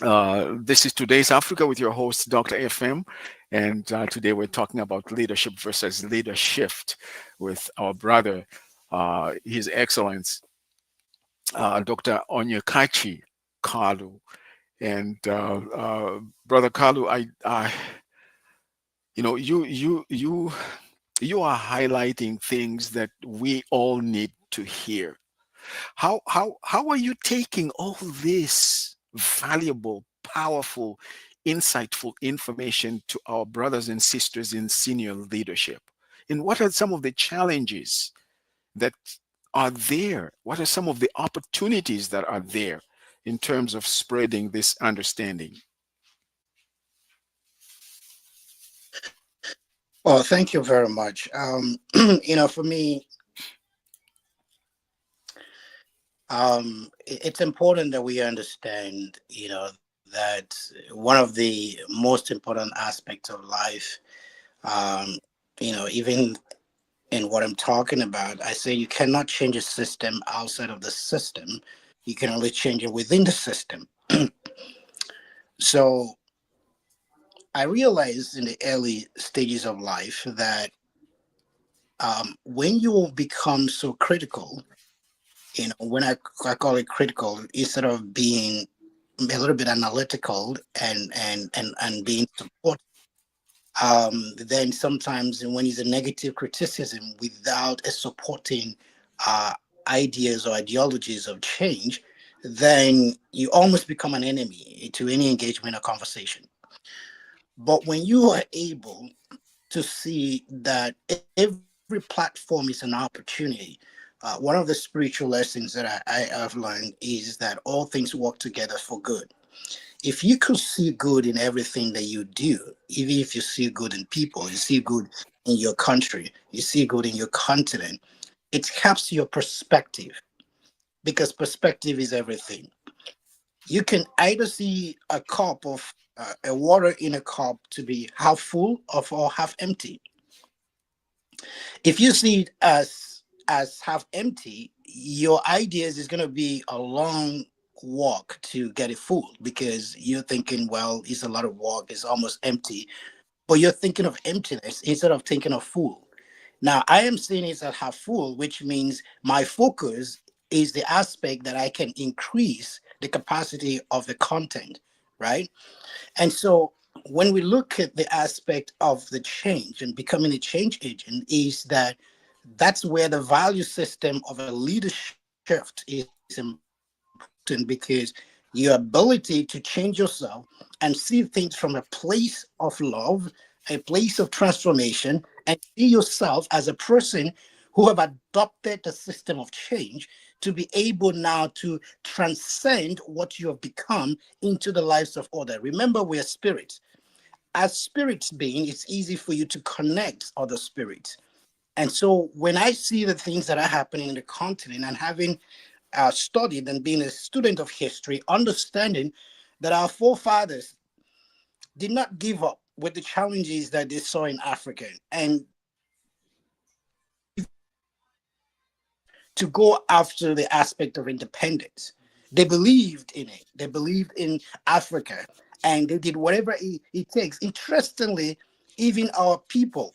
this is today's Africa with your host Dr. FM, and today we're talking about leadership versus leadershift with our brother, His Excellence Dr. Onyekachi Kalu. And brother Kalu, you are highlighting things that we all need to hear. How are you taking all this valuable, powerful, insightful information to our brothers and sisters in senior leadership? And what are some of the challenges that are there? What are some of the opportunities that are there in terms of spreading this understanding? Well, thank you very much. For me, it's important that we understand, that one of the most important aspects of life, even in what I'm talking about, I say you cannot change a system outside of the system. You can only change it within the system. So I realized in the early stages of life that when you become so critical When I call it critical, instead of being a little bit analytical and being supportive, then sometimes when it's a negative criticism without a supporting uh, ideas or ideologies of change, then you almost become an enemy to any engagement or conversation. But when you are able to see that every platform is an opportunity, one of the spiritual lessons that I have learned is that all things work together for good. If you could see good in everything that you do, even if you see good in people, you see good in your country, you see good in your continent, it helps your perspective, because perspective is everything. You can either see a cup of a water in a cup to be half full of or half empty. If you see it as half empty, your ideas is going to be a long walk to get it full, because you're thinking, well, it's a lot of walk, it's almost empty, but you're thinking of emptiness instead of thinking of full. Now I am seeing it as half full, which means my focus is the aspect that I can increase the capacity of the content, right? And so when we look at the aspect of the change and becoming a change agent, is that that's where the value system of a leadership is important, because your ability to change yourself and see things from a place of love, a place of transformation, and see yourself as a person who have adopted the system of change, to be able now to transcend what you have become into the lives of others. Remember, we are spirits. As spirits being, it's easy for you to connect other spirits. And so when I see the things that are happening in the continent, and having studied and being a student of history, understanding that our forefathers did not give up with the challenges that they saw in Africa, and they believed to go after the aspect of independence. They believed in it. They believed in Africa, and they did whatever it takes. Interestingly, even our people,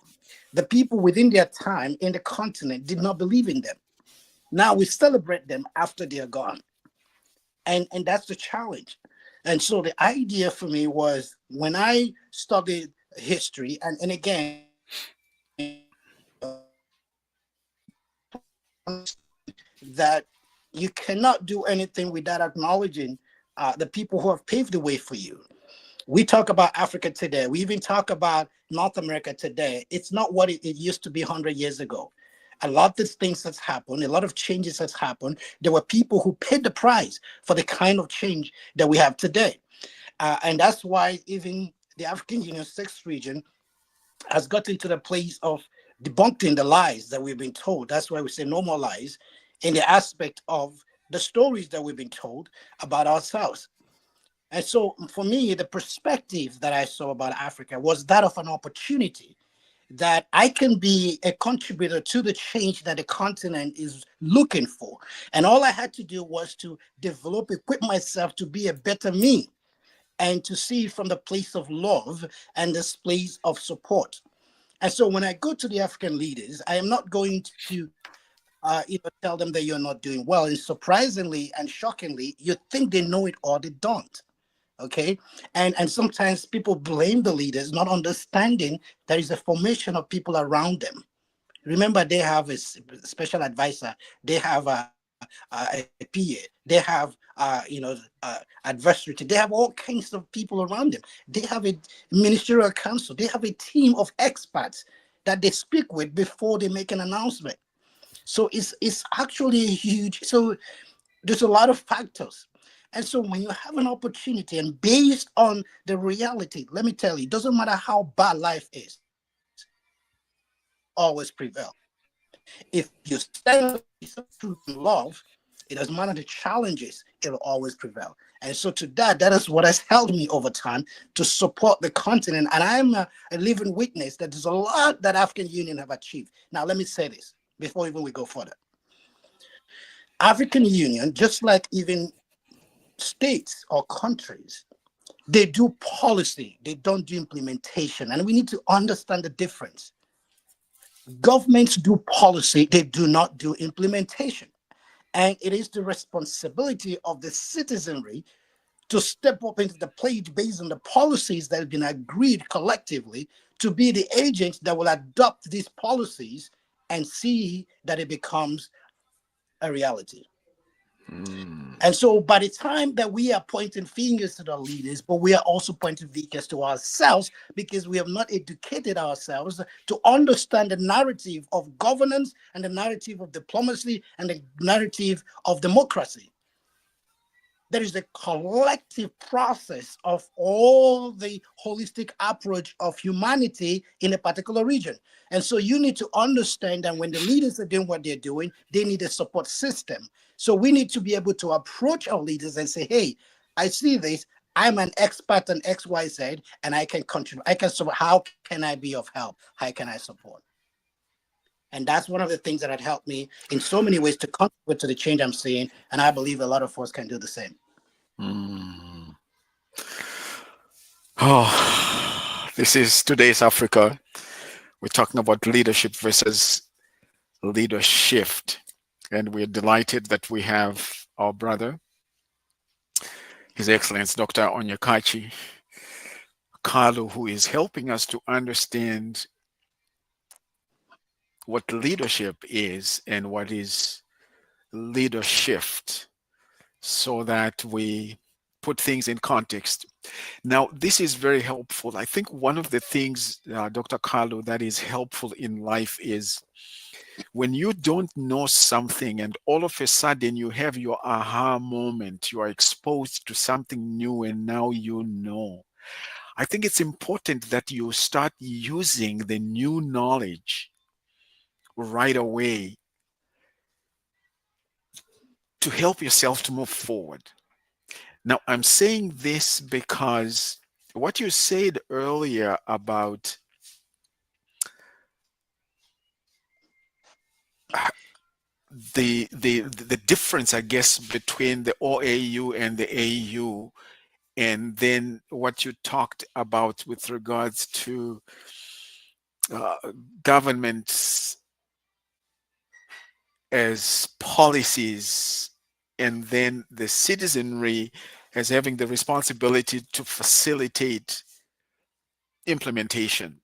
the people within their time in the continent, did not believe in them. Now we celebrate them after they are gone. And that's the challenge. And so the idea for me was, when I studied history, and again, that you cannot do anything without acknowledging the people who have paved the way for you. We talk about Africa today. We even talk about North America today. It's not what it used to be 100 years ago. A lot of things that's happened, a lot of changes has happened. There were people who paid the price for the kind of change that we have today. And that's why even the African Union sixth region has gotten to the place of debunking the lies that we've been told. That's why we say no more lies, in the aspect of the stories that we've been told about ourselves. And so for me, the perspective that I saw about Africa was that of an opportunity, that I can be a contributor to the change that the continent is looking for. And all I had to do was to develop, equip myself to be a better me, and to see from the place of love and this place of support. And so when I go to the African leaders, I am not going to tell them that you're not doing well. And surprisingly and shockingly, you think they know it or they don't. Okay. And sometimes people blame the leaders, not understanding there is a formation of people around them. Remember, they have a special advisor, they have a PA, they have adversary, they have all kinds of people around them. They have a ministerial council, they have a team of experts that they speak with before they make an announcement. So it's actually huge. So there's a lot of factors. And so when you have an opportunity, and based on the reality, let me tell you, it doesn't matter how bad life is, always prevail. If you stand on the place of truth and love, it doesn't matter the challenges, it'll always prevail. And so to that is what has helped me over time to support the continent. And I'm a living witness that there's a lot that African Union have achieved. Now, let me say this before even we go further. African Union, just like even states or countries, they do policy, they don't do implementation. And we need to understand the difference. Governments do policy, they do not do implementation. And it is the responsibility of the citizenry to step up into the plate based on the policies that have been agreed collectively, to be the agents that will adopt these policies and see that it becomes a reality. Mm. And so by the time that we are pointing fingers to the leaders, but we are also pointing fingers to ourselves, because we have not educated ourselves to understand the narrative of governance and the narrative of diplomacy and the narrative of democracy. There is a collective process of all the holistic approach of humanity in a particular region. And so you need to understand that when the leaders are doing what they're doing, they need a support system. So we need to be able to approach our leaders and say, hey, I see this. I'm an expert on XYZ and I can contribute. I can support. How can I be of help? How can I support? And that's one of the things that had helped me in so many ways to contribute to the change I'm seeing. And I believe a lot of us can do the same. Mm. Oh, this is today's Africa. We're talking about leadership versus leadership. And we're delighted that we have our brother, His Excellency Dr. Onyekachi Kalu, who is helping us to understand what leadership is and what is leadership, so that we put things in context. Now, this is very helpful. I think one of the things, Dr. Kalu, that is helpful in life is when you don't know something and all of a sudden you have your aha moment, you are exposed to something new and now you know. I think it's important that you start using the new knowledge right away to help yourself to move forward. Now, I'm saying this because what you said earlier about uh, the difference, I guess, between the OAU and the AU, and then what you talked about with regards to uh, governments as policies, and then the citizenry as having the responsibility to facilitate implementation.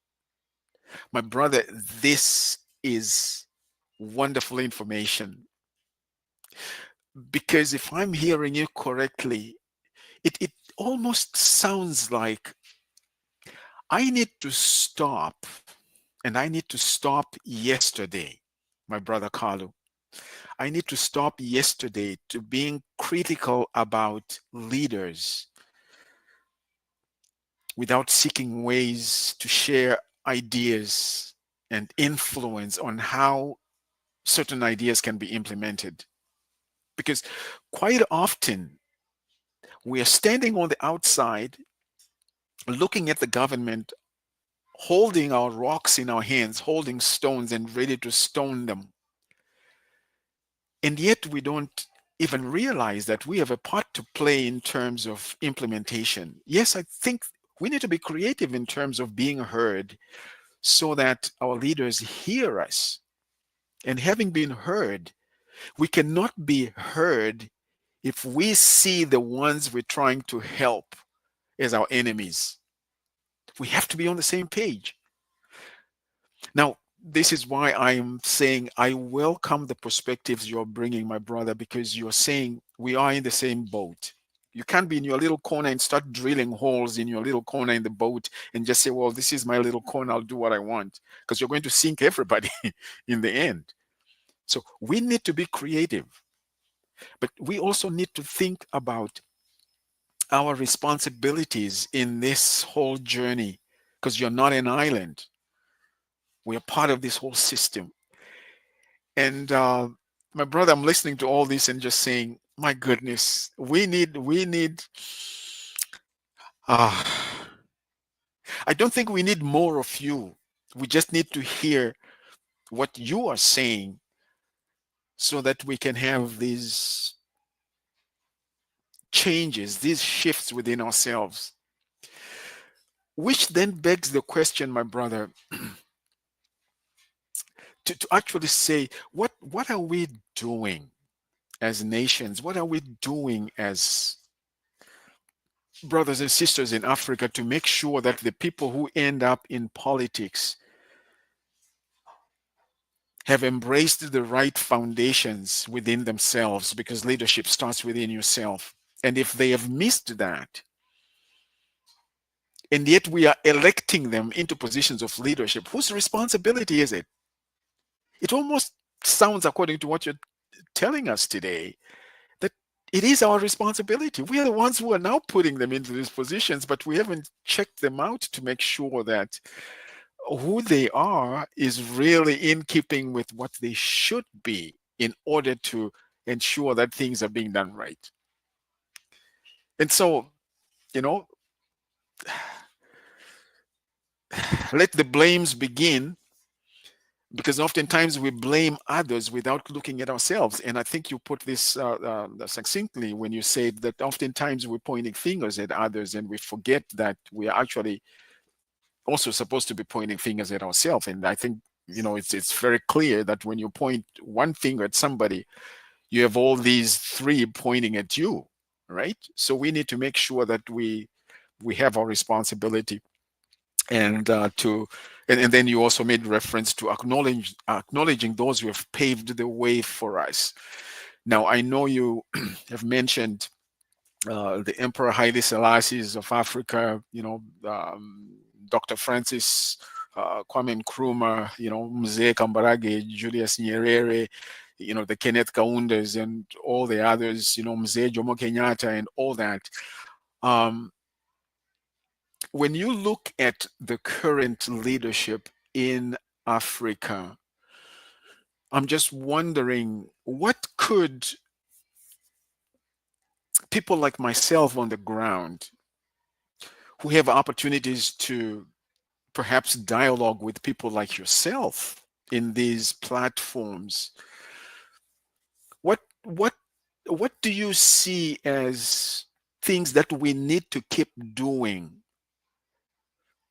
My brother, this is wonderful information, because if I'm hearing you correctly, it almost sounds like I need to stop, and I need to stop yesterday, my brother Kalu. I need to stop yesterday to being critical about leaders without seeking ways to share ideas and influence on how certain ideas can be implemented. Because quite often we are standing on the outside, looking at the government, holding our rocks in our hands, holding stones and ready to stone them. And yet we don't even realize that we have a part to play in terms of implementation. Yes, I think we need to be creative in terms of being heard so that our leaders hear us. And having been heard, we cannot be heard if we see the ones we're trying to help as our enemies. We have to be on the same page. Now, this is why I'm saying I welcome the perspectives you're bringing, my brother, because you're saying we are in the same boat. You can't be in your little corner and start drilling holes in your little corner in the boat and just say, well, this is my little corner, I'll do what I want, because you're going to sink everybody in the end. So we need to be creative, but we also need to think about our responsibilities in this whole journey, because you're not an island. We are part of this whole system. And my brother, I'm listening to all this and just saying, my goodness, we need. Uh, I don't think we need more of you. We just need to hear what you are saying so that we can have these changes, these shifts within ourselves. Which then begs the question, my brother, to actually say, what are we doing as nations? What are we doing as brothers and sisters in Africa to make sure that the people who end up in politics have embraced the right foundations within themselves? Because leadership starts within yourself. And if they have missed that, and yet we are electing them into positions of leadership, whose responsibility is it? It almost sounds, according to what you're telling us today, that it is our responsibility. We are the ones who are now putting them into these positions, but we haven't checked them out to make sure that who they are is really in keeping with what they should be in order to ensure that things are being done right. And so, you know, let the blames begin, because oftentimes we blame others without looking at ourselves. And I think you put this succinctly when you said that oftentimes we're pointing fingers at others and we forget that we are actually also supposed to be pointing fingers at ourselves. And I think, it's very clear that when you point one finger at somebody, you have all these three pointing at you, right? So we need to make sure that we have our responsibility, and and then you also made reference to acknowledging those who have paved the way for us. Now I know you have mentioned the Emperor Haile Selassie of Africa, Dr. Francis Kwame Nkrumah, Mzee Kambarage, Julius Nyerere, the Kenneth Kaundas and all the others, Mzee Jomo Kenyatta and all that. Um, when you look at the current leadership in Africa, I'm just wondering, what could people like myself on the ground, who have opportunities to perhaps dialogue with people like yourself in these platforms, what what do you see as things that we need to keep doing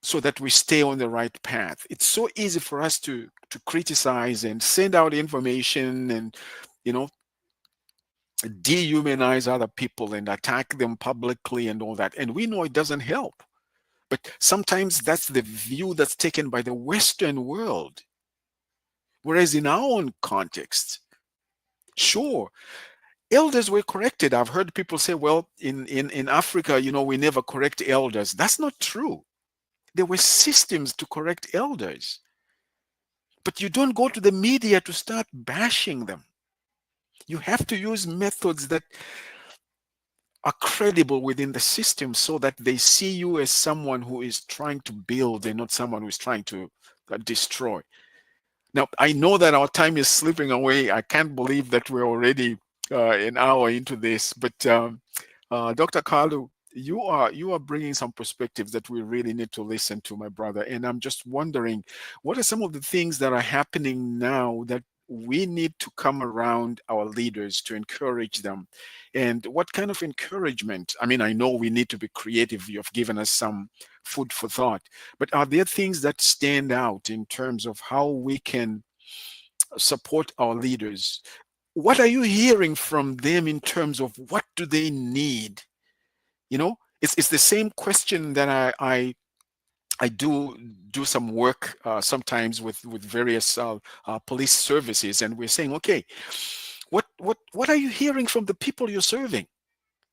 so that we stay on the right path? It's so easy for us to criticize and send out information and, you know dehumanize other people and attack them publicly and all that, and we know it doesn't help. But sometimes that's the view that's taken by the Western world. Whereas in our own context, sure, elders were corrected. I've heard people say, well, in Africa, we never correct elders. That's not true. There were systems to correct elders. But you don't go to the media to start bashing them. You have to use methods that are credible within the system so that they see you as someone who is trying to build and not someone who is trying to destroy. Now, I know that our time is slipping away. I can't believe that we're already an hour into this. But Dr. Kalu, you are bringing some perspectives that we really need to listen to, my brother. And I'm just wondering, what are some of the things that are happening now that we need to come around our leaders to encourage them? And what kind of encouragement? I mean, I know we need to be creative. You've given us some food for thought. But are there things that stand out in terms of how we can support our leaders? What are you hearing from them in terms of what do they need? It's the same question that I do some work sometimes with various police services, and we're saying, okay, what are you hearing from the people you're serving?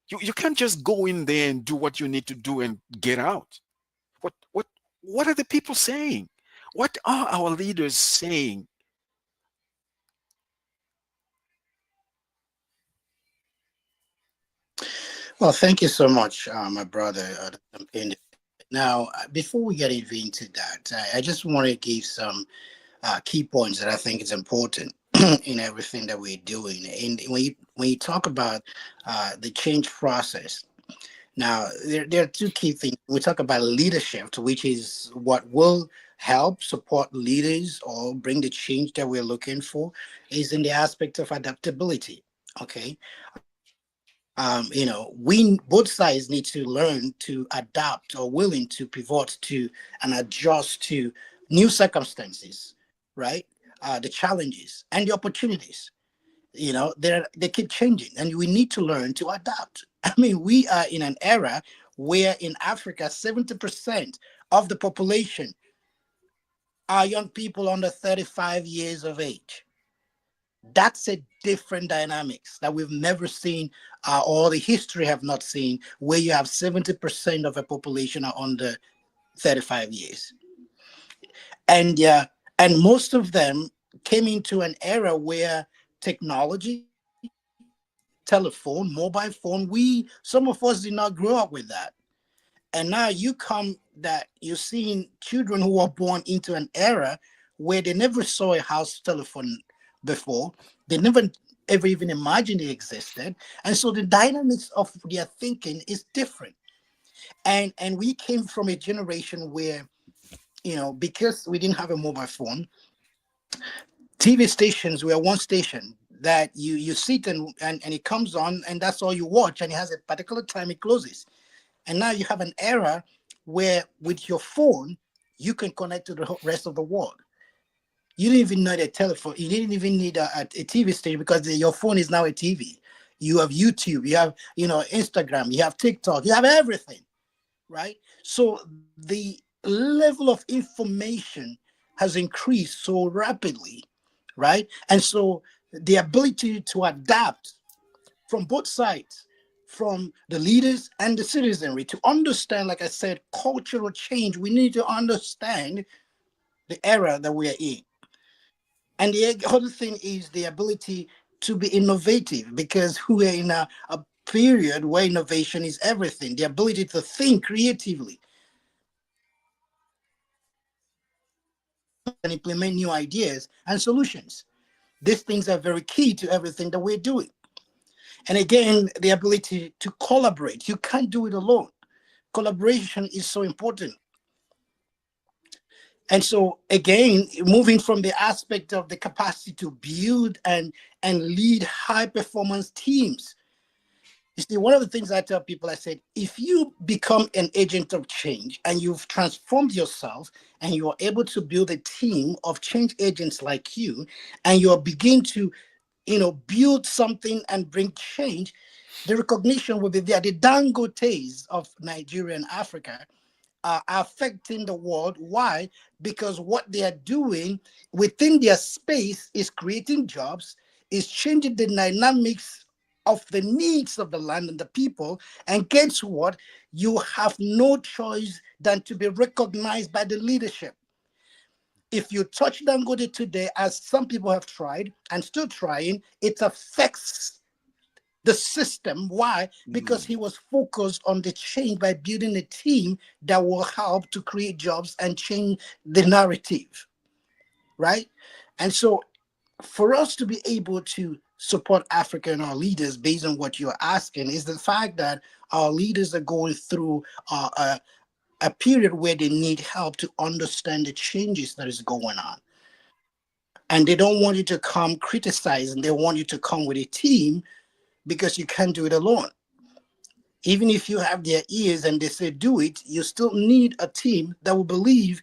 You can't just go in there and do what you need to do and get out. What are the people saying? What are our leaders saying? Well, thank you so much, my brother. Now, before we get even into that, I just want to give some key points that I think is important in everything that we're doing. And when you talk about the change process, now there are two key things. We talk about leadership, which is what will help support leaders or bring the change that we're looking for, is in the aspect of adaptability. Okay, we both sides need to learn to adapt or willing to pivot to and adjust to new circumstances, right? The challenges and the opportunities They keep changing, and we need to learn to adapt. I mean, we are in an era where in Africa 70% of the population are young people under 35 years of age. That's a different dynamics that we've never seen, or the history have not seen, where you have 70% of a population are under 35 years. And most of them came into an era where technology, telephone, mobile phone, some of us did not grow up with that. And now you come that you're seeing children who are born into an era where they never saw a house telephone before. They never ever even imagined it existed. And so the dynamics of their thinking is different. And we came from a generation where, because we didn't have a mobile phone, TV stations were one station that you sit and it comes on, and that's all you watch, and it has a particular time it closes. And now you have an era where with your phone, you can connect to the rest of the world. You didn't even need a telephone. You didn't even need a TV station, because your phone is now a TV. You have YouTube, you have, Instagram, you have TikTok, you have everything, right? So the level of information has increased so rapidly, right? And so the ability to adapt from both sides, from the leaders and the citizenry, to understand, like I said, cultural change. We need to understand the era that we are in. And the other thing is the ability to be innovative, because we are in a period where innovation is everything. The ability to think creatively and implement new ideas and solutions. These things are very key to everything that we're doing. And again, the ability to collaborate. You can't do it alone. Collaboration is so important. And so again, moving from the aspect of the capacity to build and lead high performance teams. You see, one of the things I tell people, I said, if you become an agent of change and you've transformed yourself and you are able to build a team of change agents like you, and you're begin to, build something and bring change, the recognition will be there. The Dangotes of Nigeria and Africa are affecting the world. Why? Because what they are doing within their space is creating jobs, is changing the dynamics of the needs of the land and the people. And guess what? You have no choice than to be recognized by the leadership. If you touch Dangote today, as some people have tried and still trying, it affects the system. Why? Because Mm. he was focused on the change by building a team that will help to create jobs and change the narrative, right? And so, for us to be able to support Africa and our leaders, based on what you're asking, is the fact that our leaders are going through a period where they need help to understand the changes that is going on. And they don't want you to come criticizing, they want you to come with a team, because you can't do it alone. Even if you have their ears and they say do it, you still need a team that will believe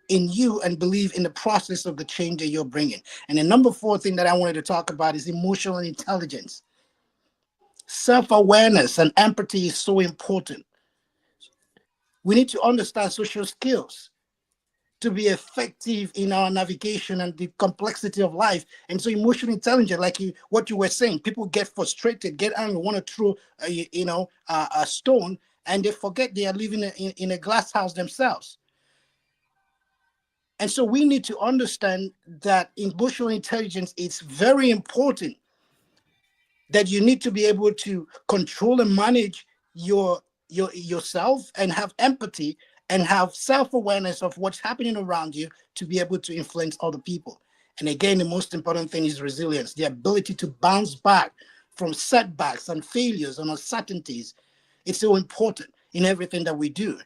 in you and believe in the process of the change that you're bringing. And the number four thing that I wanted to talk about is emotional intelligence. Self-awareness and empathy is so important. We need to understand social skills to be effective in our navigation and the complexity of life. And so emotional intelligence, like what you were saying, people get frustrated, get angry, want to throw a stone, and they forget they are living in a glass house themselves. And so we need to understand that emotional intelligence is very important, that you need to be able to control and manage yourself, and have empathy and have self-awareness of what's happening around you, to be able to influence other people. And again, the most important thing is resilience, the ability to bounce back from setbacks and failures and uncertainties. It's so important in everything that we do.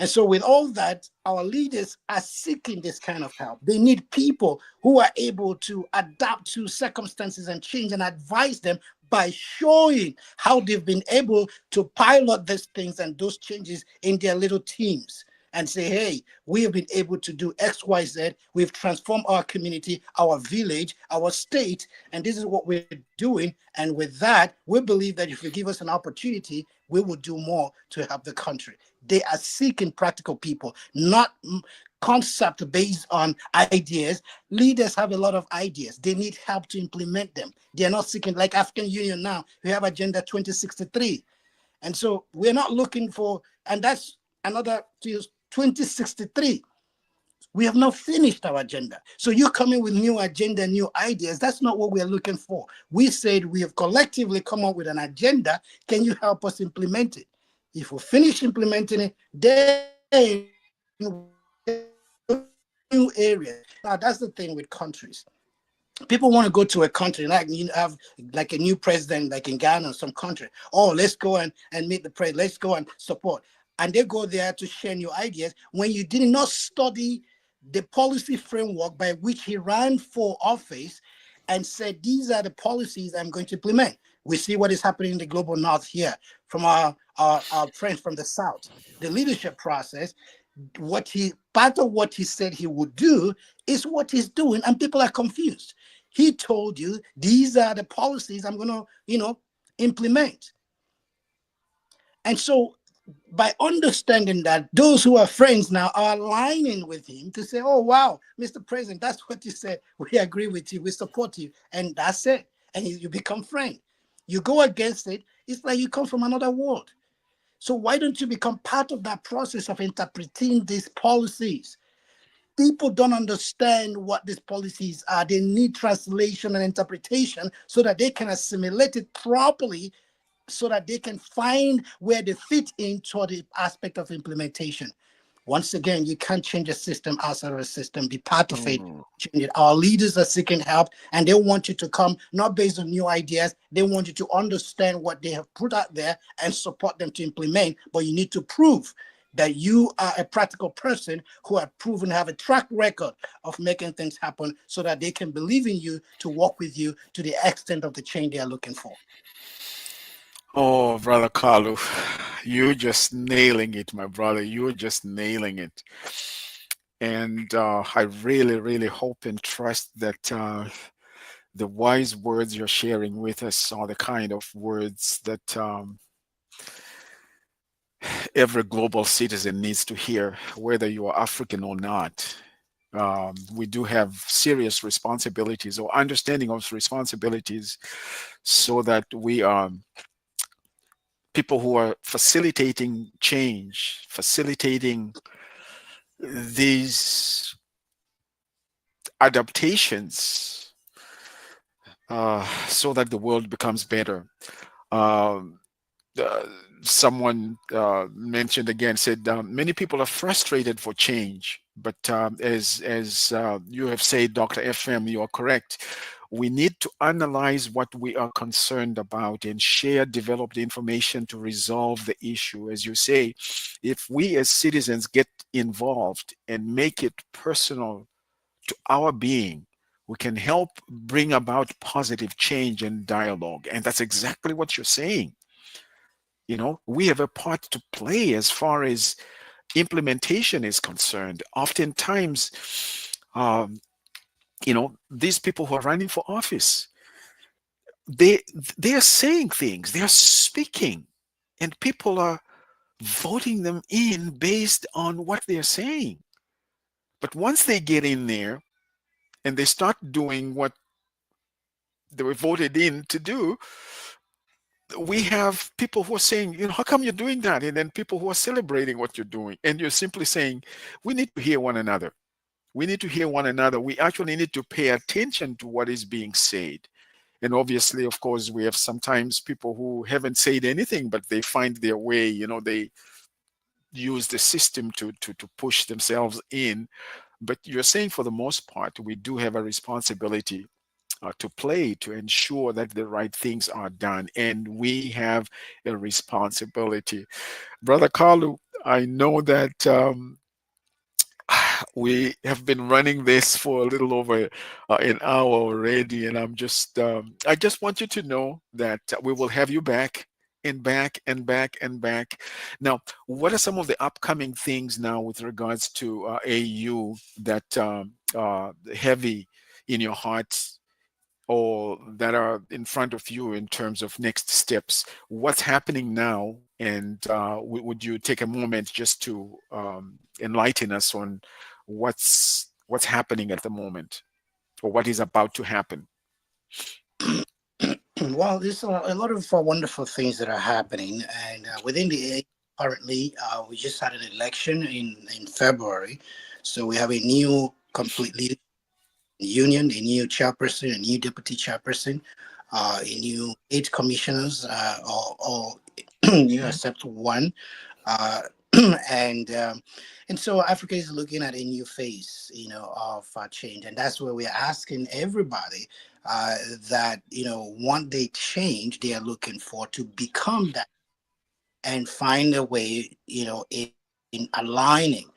And so, with all that, our leaders are seeking this kind of help. They need people who are able to adapt to circumstances and change, and advise them by showing how they've been able to pilot these things and those changes in their little teams. and say, hey, we have been able to do XYZ. We've transformed our community, our village, our state, and this is what we're doing. And with that, we believe that if you give us an opportunity, we will do more to help the country. They are seeking practical people, not concept based on ideas. Leaders have a lot of ideas. They need help to implement them. They are not seeking, like African Union now, we have Agenda 2063. And so we're not looking for, and that's another 2063. We have not finished our agenda. So you coming with new agenda, new ideas. That's not what we're looking for. We said we have collectively come up with an agenda. Can you help us implement it? If we finish implementing it, then new areas. Now that's the thing with countries. People want to go to a country, like you have like a new president, like in Ghana or some country. Oh, let's go and meet the president. Let's go and support. And they go there to share new ideas when you did not study the policy framework by which he ran for office and said, these are the policies I'm going to implement. We see what is happening in the global north here from our friends from the south. The leadership process, what he part of what he said he would do is what he's doing, and people are confused. He told you these are the policies I'm going to, implement. And so by understanding that, those who are friends now are aligning with him to say, oh, wow, Mr. President, that's what you said. We agree with you. We support you. And that's it. And you become friends. You go against it, it's like you come from another world. So why don't you become part of that process of interpreting these policies? People don't understand what these policies are. They need translation and interpretation so that they can assimilate it properly, so that they can find where they fit into the aspect of implementation. Once again, you can't change a system outside of a system. Be part of it. Mm. Change it. Our leaders are seeking help, and they want you to come not based on new ideas. They want you to understand what they have put out there and support them to implement. But you need to prove that you are a practical person who have proven to have a track record of making things happen, so that they can believe in you to work with you to the extent of the change they are looking for. Oh, brother Kalu, you're just nailing it, my brother. You're just nailing it. And I really, really hope and trust that the wise words you're sharing with us are the kind of words that every global citizen needs to hear, whether you are African or not. We do have serious responsibilities or understanding of responsibilities, so that we are people who are facilitating change, facilitating these adaptations, so that the world becomes better. Um, uh, Someone mentioned again, said many people are frustrated for change, but as you have said, Dr. FM, you are correct. We need to analyze what we are concerned about and share developed information to resolve the issue. As you say, if we as citizens get involved and make it personal to our being, we can help bring about positive change and dialogue. And that's exactly what you're saying. We have a part to play as far as implementation is concerned. Oftentimes, um, these people who are running for office, they they are saying things, they are speaking, and people are voting them in based on what they're saying. But once they get in there and they start doing what they were voted in to do, we have people who are saying, how come you're doing that? And then people who are celebrating what you're doing. And you're simply saying, we need to hear one another. We need to hear one another. We actually need to pay attention to what is being said. And obviously, of course, we have sometimes people who haven't said anything, but they find their way. They use the system to push themselves in. But you're saying, for the most part, we do have a responsibility to play to ensure that the right things are done. And we have a responsibility. Brother Kalu, I know that we have been running this for a little over an hour already. And I just want you to know that we will have you back and back and back and back. Now, what are some of the upcoming things now with regards to AU that heavy in your heart or that are in front of you in terms of next steps? What's happening now? And would you take a moment just to enlighten us on what's happening at the moment or what is about to happen? Well, there's a lot of wonderful things that are happening, and within the A currently, we just had an election in February, so we have a new completely union, a new chairperson, a new deputy chairperson, a new 8 commissioners, all new except one, uh, and and so Africa is looking at a new phase, of change, and that's where we're asking everybody that want they change they are looking for to become that and find a way, in aligning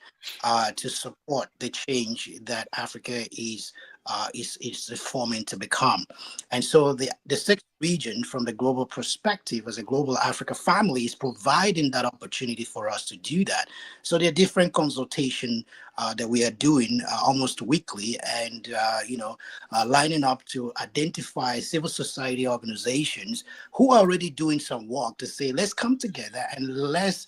to support the change that Africa is forming to become. And so the sixth region, from the global perspective, as a global Africa family, is providing that opportunity for us to do that. So there are different consultation that we are doing almost weekly, and lining up to identify civil society organizations who are already doing some work to say, let's come together and let's,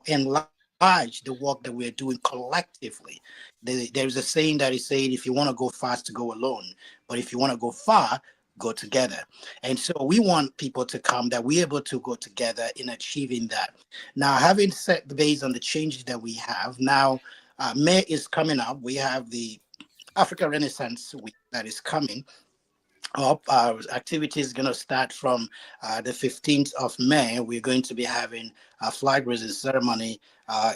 enlarge the work that we're doing collectively. There's a saying that is saying, if you want to go fast, go alone. But if you want to go far, go together. And so we want people to come that we're able to go together in achieving that. Now, having set based on the changes that we have now, May is coming up. We have the Africa Renaissance Week that is coming up. Our activity is going to start from the 15th of May. We're going to be having a flag raising ceremony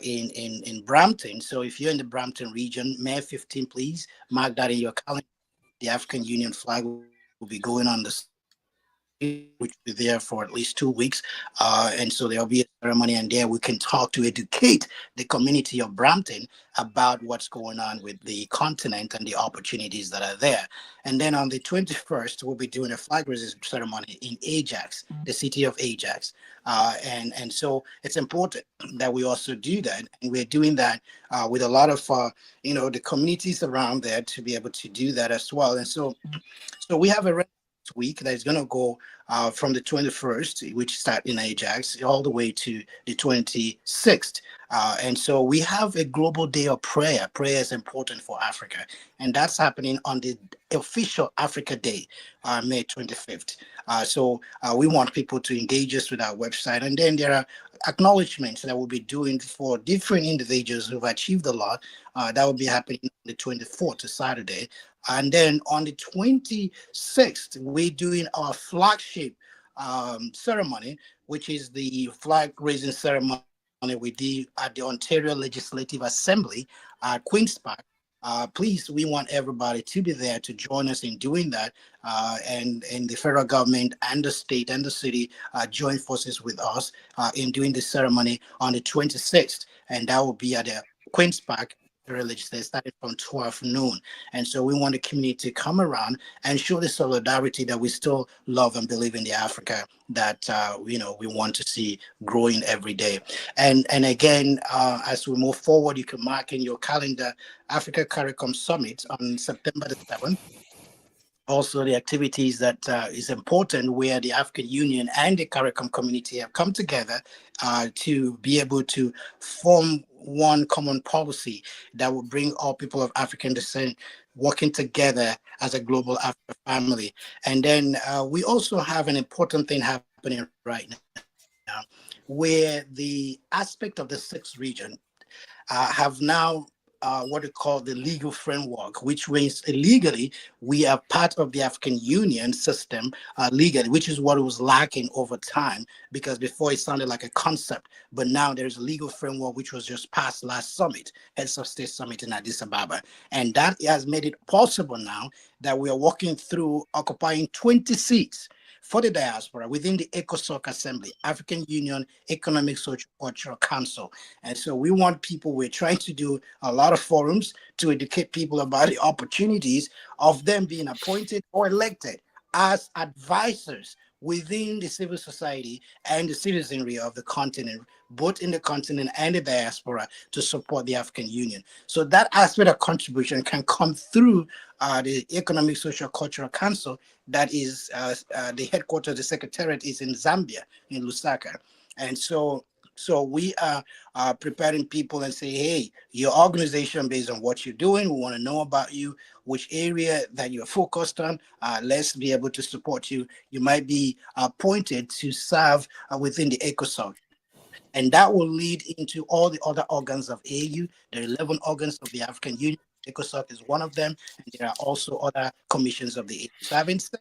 in Brampton. So if you're in the Brampton region, May 15th, please mark that in your calendar. The African Union flag will be going on the street, which will be there for at least 2 weeks. And so there'll be a ceremony, and there we can talk to educate the community of Brampton about what's going on with the continent and the opportunities that are there. And then on the 21st, we'll be doing a flag raising ceremony in Ajax, the city of Ajax. And so it's important that we also do that. And we're doing that with a lot of, the communities around there to be able to do that as well. And so we have a week that is going to go from the 21st, which start in Ajax, all the way to the 26th. And so we have a global day of prayer. Prayer is important for Africa, and that's happening on the official Africa Day, May 25th. So we want people to engage us with our website, and then there are acknowledgements that we'll be doing for different individuals who've achieved a lot. That will be happening on the 24th, to Saturday. And then on the 26th, we're doing our flagship ceremony, which is the flag raising ceremony we did at the Ontario Legislative Assembly at Queen's Park. Please, we want everybody to be there to join us in doing that. And the federal government and the state and the city join forces with us in doing the ceremony on the 26th. And that will be at the Queen's Park Legislature, starting from 12 noon. And so we want the community to come around and show the solidarity that we still love and believe in the Africa that we want to see growing every day. And again, as we move forward, you can mark in your calendar Africa CARICOM Summit on September the 7th. Also, the activities that is important, where the African Union and the CARICOM community have come together to be able to form one common policy that will bring all people of African descent working together as a global Africa family. And then we also have an important thing happening right now, where the aspect of the sixth region have now what we call the legal framework, which means legally we are part of the African Union system legally, which is what was lacking over time, because before it sounded like a concept, but now there's a legal framework which was just passed last summit, Heads of State Summit in Addis Ababa. And that has made it possible now that we are walking through occupying 20 seats for the diaspora within the ECOSOC Assembly, African Union Economic Social Cultural Council. And so we want people, we're trying to do a lot of forums to educate people about the opportunities of them being appointed or elected as advisors within the civil society and the citizenry of the continent, both in the continent and the diaspora, to support the African Union. So that aspect of contribution can come through the Economic, Social, Cultural Council. That is the headquarters, the secretariat is in Zambia, in Lusaka. And so we are preparing people and say, hey, your organization, based on what you're doing, we want to know about you, which area that you're focused on. Let's be able to support you. You might be appointed to serve within the ECOSOC. And that will lead into all the other organs of AU. There are 11 organs of the African Union. ECOSOC is one of them. And there are also other commissions of the AU. So having said,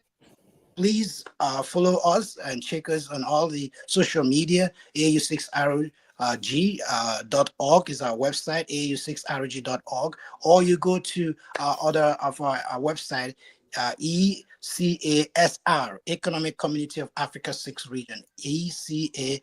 please follow us and check us on all the social media. AU6RG.org is our website, AU6RG.org, or you go to other of our website, ECASR, Economic Community of Africa 6 Region, ECASR.org.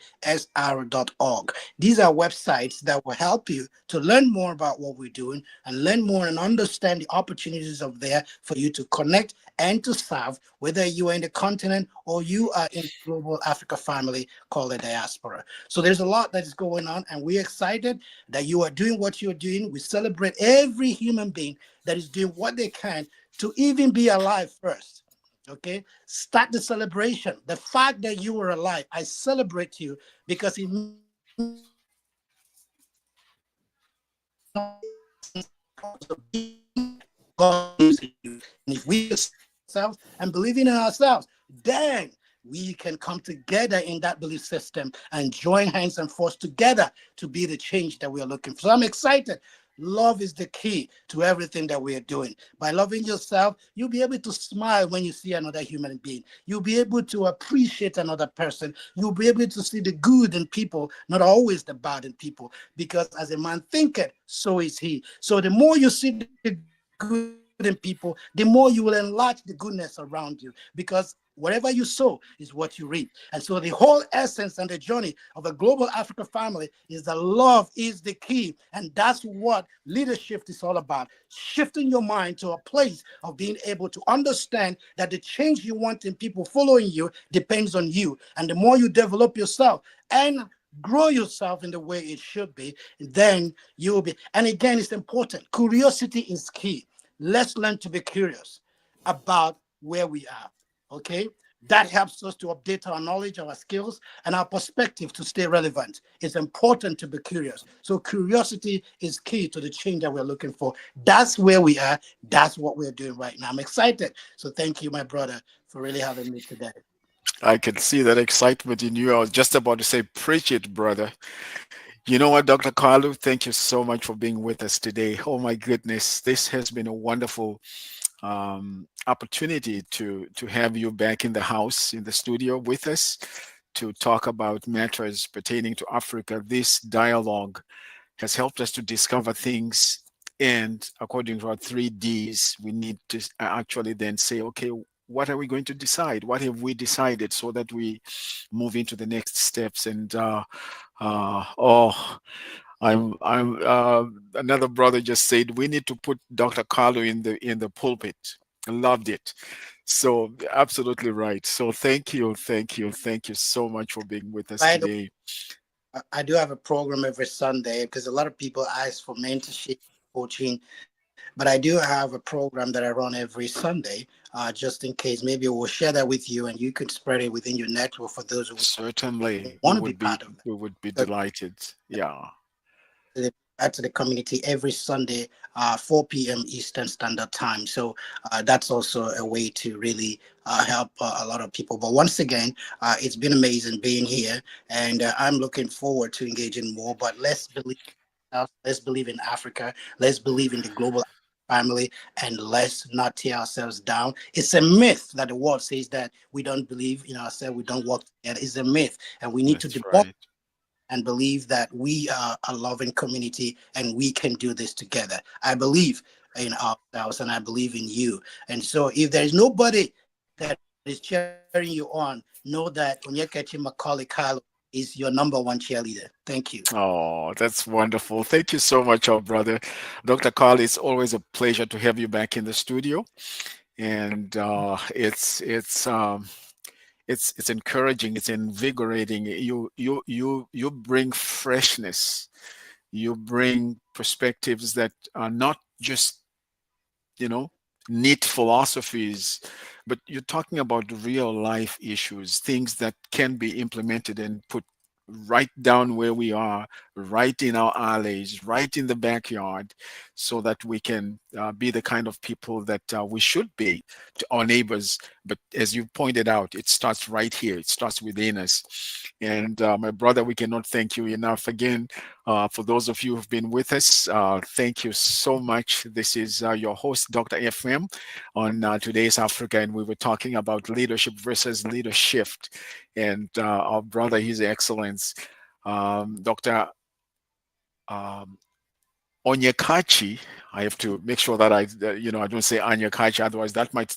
These are websites that will help you to learn more about what we're doing and learn more and understand the opportunities of there for you to connect and to serve, whether you are in the continent or you are in the global Africa family called the diaspora. So there's a lot that is going on, and we're excited that you are doing what you're doing. We celebrate every human being that is doing what they can to even be alive first. Okay, start the celebration. The fact that you were alive, I celebrate you, because it means God is in you. And if we ourselves and believing in ourselves, then we can come together in that belief system and join hands and force together to be the change that we are looking for. So I'm excited. Love is the key to everything that we are doing. By loving yourself, you'll be able to smile when you see another human being. You'll be able to appreciate another person. You'll be able to see the good in people, not always the bad in people. Because as a man thinketh, so is he. So the more you see the good in people, the more you will enlarge the goodness around you. Because whatever you sow is what you reap. And so the whole essence and the journey of a global Africa family is that love is the key. And that's what leadership is all about. Shifting your mind to a place of being able to understand that the change you want in people following you depends on you. And the more you develop yourself and grow yourself in the way it should be, then you'll be. And again, it's important. Curiosity is key. Let's learn to be curious about where we are. Okay? That helps us to update our knowledge, our skills, and our perspective to stay relevant. It's important to be curious. So curiosity is key to the change that we're looking for. That's where we are. That's what we're doing right now. I'm excited. So thank you, my brother, for really having me today. I can see that excitement in you. I was just about to say, preach it, brother. You know what, Dr. Kalu, thank you so much for being with us today. Oh my goodness, this has been a wonderful opportunity to have you back in the house, in the studio with us, to talk about matters pertaining to Africa. This dialogue has helped us to discover things. And according to our 3Ds, we need to actually then say, okay, what are we going to decide? What have we decided, so that we move into the next steps? And oh, another brother just said we need to put Dr. Carlo in the pulpit. I loved it. So absolutely right. So thank you so much for being with us By the way, today. I do have a program every Sunday because a lot of people ask for mentorship, coaching, but I do have a program that I run every Sunday, just in case. Maybe we'll share that with you and you could spread it within your network for those who want to be part of that. Certainly, So we would be delighted. Yeah. add to the community every Sunday, 4 p.m. Eastern Standard Time. So that's also a way to really help a lot of people. But once again, it's been amazing being here, and I'm looking forward to engaging more. But let's believe ourselves, let's believe in Africa, let's believe in the global family, and let's not tear ourselves down. It's a myth that the world says that we don't believe in ourselves, we don't work together. It's a myth, and we need to That's debunk right. and believe that we are a loving community and we can do this together. I believe in ourselves and I believe in you. And so if there is nobody that is cheering you on, know that Onyekachi Macaulay Kalu is your number one cheerleader. Thank you. Oh, that's wonderful. Thank you so much, our brother. Dr. Carl, it's always a pleasure to have you back in the studio. And it's encouraging, it's invigorating. You bring freshness, you bring perspectives that are not just, you know, neat philosophies, but you're talking about real life issues, things that can be implemented and put right down where we are, right in our alleys, right in the backyard, so that we can be the kind of people that we should be to our neighbors. But as you pointed out, it starts right here, it starts within us. And my brother, we cannot thank you enough again. For those of you who've been with us, thank you so much. This is your host, Dr. FM, on today's Africa, and we were talking about leadership versus leadershift. And our brother, His Excellence, Dr. Um, Onyekachi. I have to make sure that I don't say Onyekachi, otherwise that might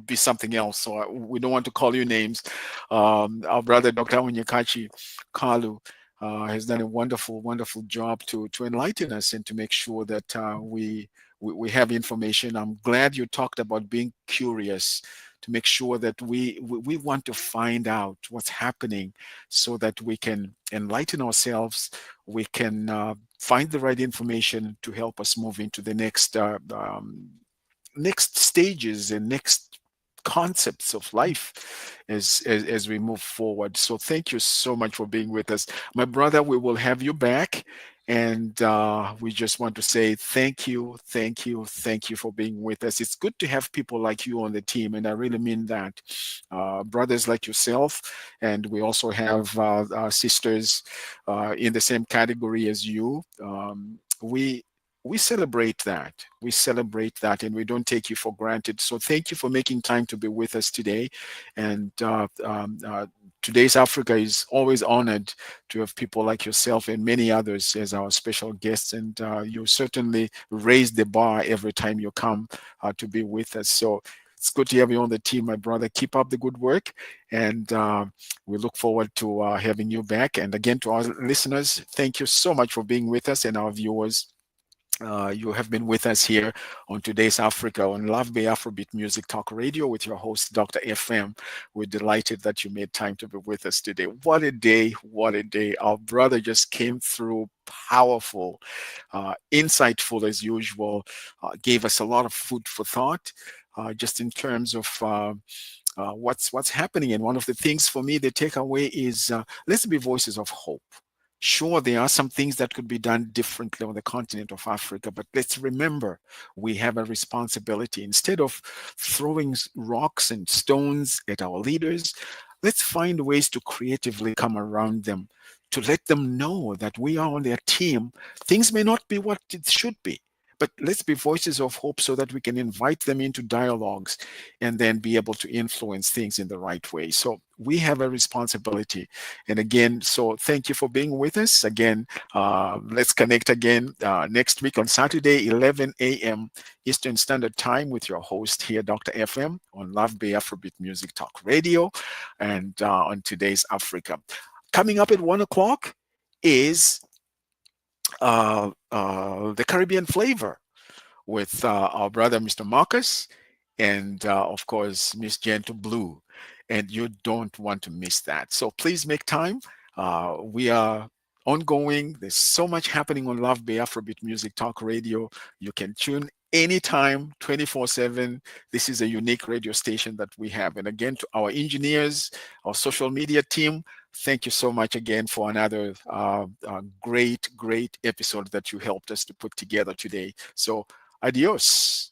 be something else. So we don't want to call you names. Our brother, Dr. Onyekachi Kalu, has done a wonderful, wonderful job to enlighten us and to make sure that we have information. I'm glad you talked about being curious, to make sure that we want to find out what's happening so that we can enlighten ourselves, we can find the right information to help us move into the next stages and next concepts of life as we move forward. So thank you so much for being with us, my brother. We will have you back, and we just want to say thank you, thank you, thank you for being with us. It's good to have people like you on the team, and I really mean that. Brothers like yourself, and we also have sisters in the same category as you. We celebrate that. We celebrate that, and we don't take you for granted. So thank you for making time to be with us today. And today's Africa is always honored to have people like yourself and many others as our special guests. And you certainly raise the bar every time you come to be with us. So it's good to have you on the team, my brother. Keep up the good work, and we look forward to having you back. And again, to our listeners, thank you so much for being with us, and our viewers. You have been with us here on today's Africa on Love Bay Afrobeat Music Talk Radio with your host, Dr. FM. We're delighted that you made time to be with us today. What a day! What a day! Our brother just came through powerful, insightful as usual, gave us a lot of food for thought, just in terms of what's happening. And one of the things for me, the takeaway is let's be voices of hope. Sure, there are some things that could be done differently on the continent of Africa, but let's remember we have a responsibility. Instead of throwing rocks and stones at our leaders, let's find ways to creatively come around them, to let them know that we are on their team. Things may not be what it should be, but let's be voices of hope so that we can invite them into dialogues and then be able to influence things in the right way. So we have a responsibility. And again, so thank you for being with us. Again, let's connect again next week on Saturday, 11 a.m. Eastern Standard Time with your host here, Dr. FM, on Love Bay Afrobeat Music Talk Radio and on today's Africa. Coming up at 1 o'clock is the Caribbean flavor with our brother, Mr. Marcus, and of course, Miss Gentle Blue. And you don't want to miss that. So please make time. We are ongoing. There's so much happening on Love Bay Afrobeat Music Talk Radio. You can tune anytime, 24/7. This is a unique radio station that we have. And again, to our engineers, our social media team, thank you so much again for another great, great episode that you helped us to put together today. So adios.